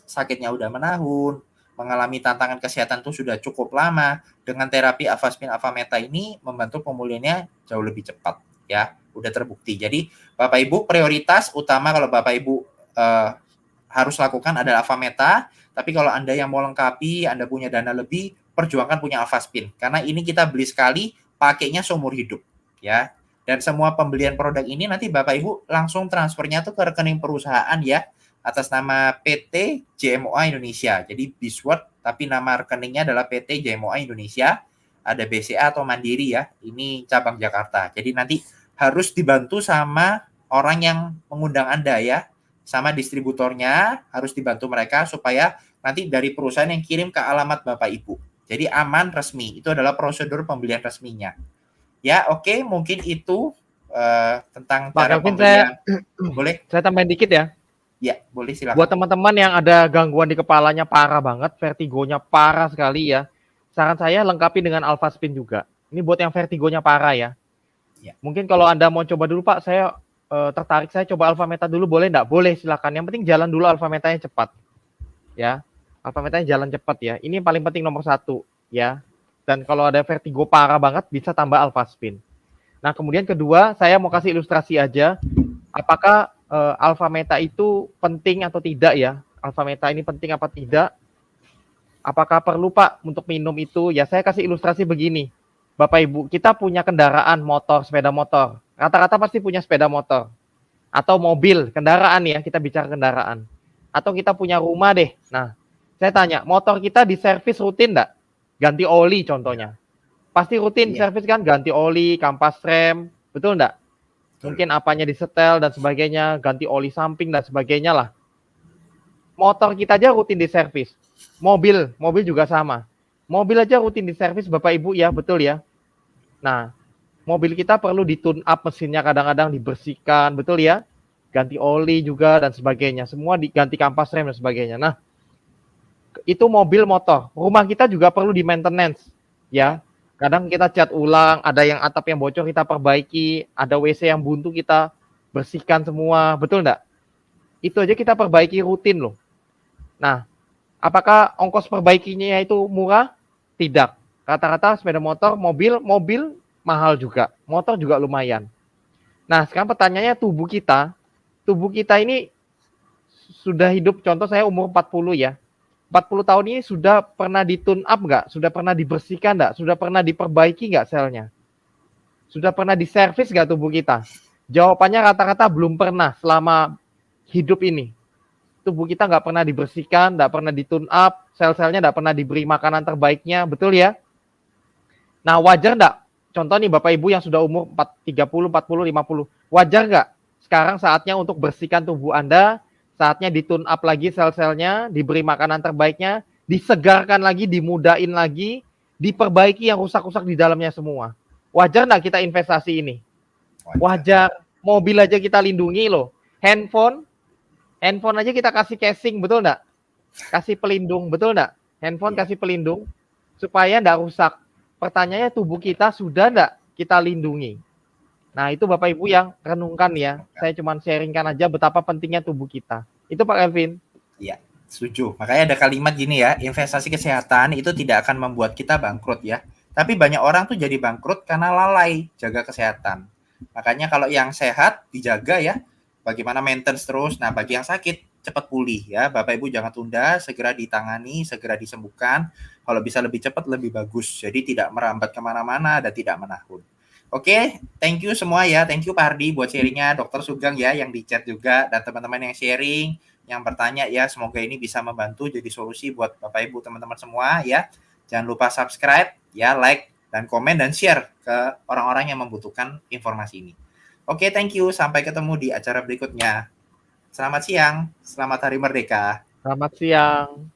sakitnya udah menahun, mengalami tantangan kesehatan itu sudah cukup lama, dengan terapi Avasp Avameta ini membantu pemulihannya jauh lebih cepat ya. udah terbukti. Jadi Bapak Ibu prioritas utama kalau Bapak Ibu harus lakukan adalah Alphameta. Tapi kalau Anda yang mau lengkapi, Anda punya dana lebih, perjuangkan punya Alphaspin. Karena ini kita beli sekali, pakainya seumur hidup. Ya. Dan semua pembelian produk ini nanti Bapak Ibu langsung transfernya tuh ke rekening perusahaan ya, atas nama PT JMOA Indonesia. Jadi Bisword, tapi nama rekeningnya adalah PT JMOA Indonesia. Ada BCA atau Mandiri ya. Ini cabang Jakarta. Jadi nanti harus dibantu sama orang yang mengundang Anda ya. Sama distributornya harus dibantu mereka supaya nanti dari perusahaan yang kirim ke alamat Bapak Ibu. Jadi aman, resmi. Itu adalah prosedur pembelian resminya. Ya, oke, mungkin itu tentang Pak cara Kelvin, pembelian. Boleh? saya tambahin dikit ya. Ya, boleh silakan. Buat teman-teman yang ada gangguan di kepalanya parah banget, vertigonya parah sekali ya. Saran saya lengkapi dengan Alphaspin juga. Ini buat yang vertigonya parah ya. Ya. Mungkin kalau Anda mau coba dulu Pak, saya tertarik, saya coba Alphameta dulu, boleh enggak? Boleh, silakan. Yang penting jalan dulu Alphametanya cepat. Ya. Alphametanya jalan cepat ya. Ini yang paling penting nomor 1 ya. Dan kalau ada vertigo parah banget bisa tambah Alphaspin. Nah, kemudian kedua, saya mau kasih ilustrasi aja. Apakah Alphameta itu penting atau tidak ya? Alphameta ini penting apa tidak? Apakah perlu Pak untuk minum itu? Ya, saya kasih ilustrasi begini. Bapak Ibu, kita punya kendaraan motor, sepeda motor. Rata-rata pasti punya sepeda motor. Atau mobil, kendaraan ya, kita bicara kendaraan. Atau kita punya rumah deh. Nah, saya tanya, motor kita diservis rutin enggak? Ganti oli contohnya. Pasti rutin servis kan, ganti oli, kampas rem, betul enggak? Mungkin apanya disetel dan sebagainya, ganti oli samping dan sebagainya lah. Motor kita aja rutin diservis. Mobil juga sama. Mobil aja rutin diservis Bapak Ibu ya, betul ya? Nah, mobil kita perlu ditune up mesinnya, kadang-kadang dibersihkan, betul ya? Ganti oli juga dan sebagainya. Semua diganti kampas rem dan sebagainya. Nah, itu mobil motor. Rumah kita juga perlu di maintenance ya. Kadang kita cat ulang, ada yang atap yang bocor kita perbaiki, ada WC yang buntu kita bersihkan semua, betul enggak? Itu aja kita perbaiki rutin loh. Nah, apakah ongkos perbaikinya itu murah? Tidak. Rata-rata sepeda motor, mobil mahal juga. Motor juga lumayan. Nah, sekarang pertanyaannya tubuh kita ini sudah hidup, contoh saya umur 40 ya. 40 tahun ini sudah pernah ditune up nggak? Sudah pernah dibersihkan nggak? Sudah pernah diperbaiki nggak selnya? Sudah pernah diservis nggak tubuh kita? Jawabannya rata-rata belum pernah selama hidup ini. Tubuh kita nggak pernah dibersihkan, nggak pernah ditune up, sel-selnya nggak pernah diberi makanan terbaiknya, betul ya? Nah, wajar nggak? Contoh nih Bapak Ibu yang sudah umur 30, 40, 50. Wajar nggak? Sekarang saatnya untuk bersihkan tubuh Anda, saatnya ditune up lagi sel-selnya, diberi makanan terbaiknya, disegarkan lagi, dimudahin lagi, diperbaiki yang rusak-rusak di dalamnya semua. Wajar nggak kita investasi ini? Wajar. Mobil aja kita lindungi loh. Handphone aja kita kasih casing, betul nggak? Kasih pelindung, betul nggak? Handphone kasih pelindung supaya nggak rusak. Pertanyaannya tubuh kita sudah nggak kita lindungi? Nah, itu Bapak Ibu yang renungkan ya. Saya cuma sharingkan aja betapa pentingnya tubuh kita. Itu Pak Kelvin. Iya, setuju. Makanya ada kalimat gini ya, investasi kesehatan itu tidak akan membuat kita bangkrut ya. Tapi banyak orang tuh jadi bangkrut karena lalai jaga kesehatan. Makanya kalau yang sehat dijaga ya, bagaimana maintenance terus. Nah, bagi yang sakit cepat pulih ya. Bapak Ibu jangan tunda, segera ditangani, segera disembuhkan. Kalau bisa lebih cepat lebih bagus. Jadi tidak merambat kemana-mana dan tidak menahun. Oke, thank you semua ya. Thank you Pak Hardi buat sharingnya, Dokter Sugeng ya yang di chat juga, dan teman-teman yang sharing, yang bertanya ya. Semoga ini bisa membantu jadi solusi buat Bapak Ibu teman-teman semua ya. Jangan lupa subscribe, ya, like, dan komen, dan share ke orang-orang yang membutuhkan informasi ini. Oke, thank you. Sampai ketemu di acara berikutnya. Selamat siang, selamat Hari Merdeka. Selamat siang.